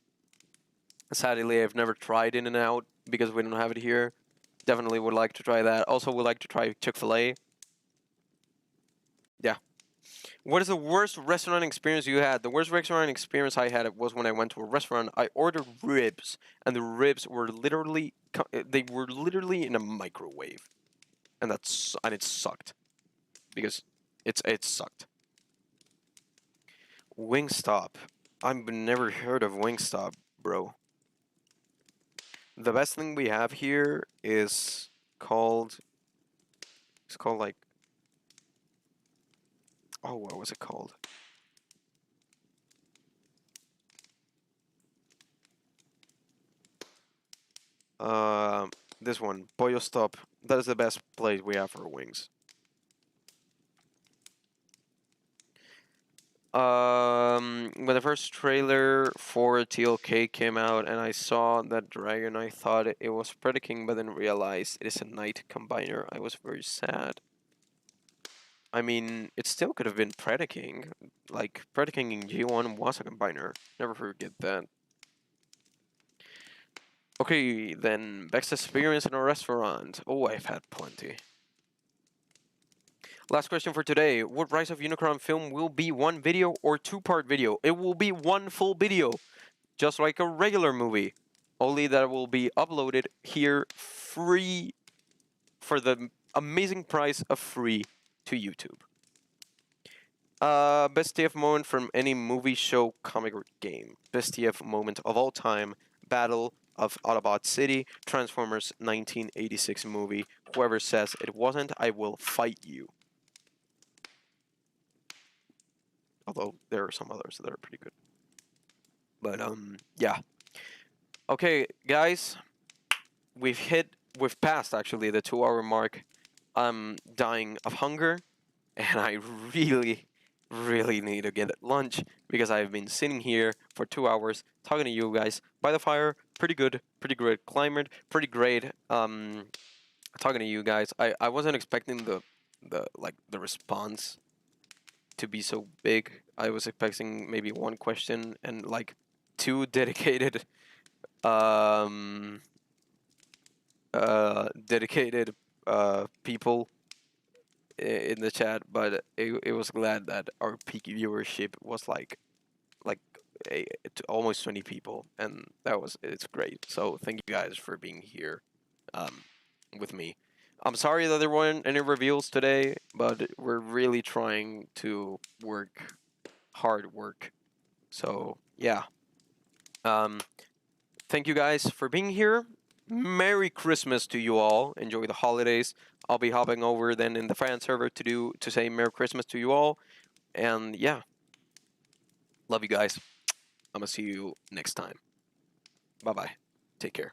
Sadly, I've never tried In-N-Out because we don't have it here. Definitely would like to try that. Also, would like to try Chick-fil-A. Yeah. What is the worst restaurant experience you had? The worst restaurant experience I had was when I went to a restaurant. I ordered ribs, and the ribs were literally in a microwave, and it sucked because it sucked. Wingstop. I've never heard of Wingstop, bro. The best thing we have here is called. It's called like. Oh, what was it called? This one, Pollo Stop. That is the best place we have for wings. When the first trailer for TLK came out and I saw that dragon, I thought it was Predaking, but then realized it is a Knight Combiner. I was very sad. I mean, it still could have been Predaking. Like, Predaking in G1 was a Combiner. Never forget that. Okay, then, best experience in a restaurant. Oh, I've had plenty. Last question for today. What Rise of Unicron film will be one video or two-part video? It will be one full video, just like a regular movie. Only that it will be uploaded here free for the amazing price of free to YouTube. Best TF moment from any movie, show, comic, or game. Best TF moment of all time. Battle of Autobot City, Transformers 1986 movie. Whoever says it wasn't, I will fight you. Although there are some others that are pretty good. But yeah. Okay, guys, we've passed actually the 2-hour mark. I'm dying of hunger, and I really, really need to get lunch because I've been sitting here for 2 hours talking to you guys by the fire. Pretty good climate, pretty great. Talking to you guys. I wasn't expecting the response to be so big. I was expecting maybe one question and like two dedicated dedicated people in the chat, but it was glad that our peak viewership was like almost 20 people, and it's great. So thank you guys for being here with me. I'm sorry that there weren't any reveals today, but we're really trying to hard work. So yeah. Thank you guys for being here. Merry Christmas to you all. Enjoy the holidays. I'll be hopping over then in the fan server to say Merry Christmas to you all. And yeah. Love you guys. I'm gonna see you next time. Bye bye. Take care.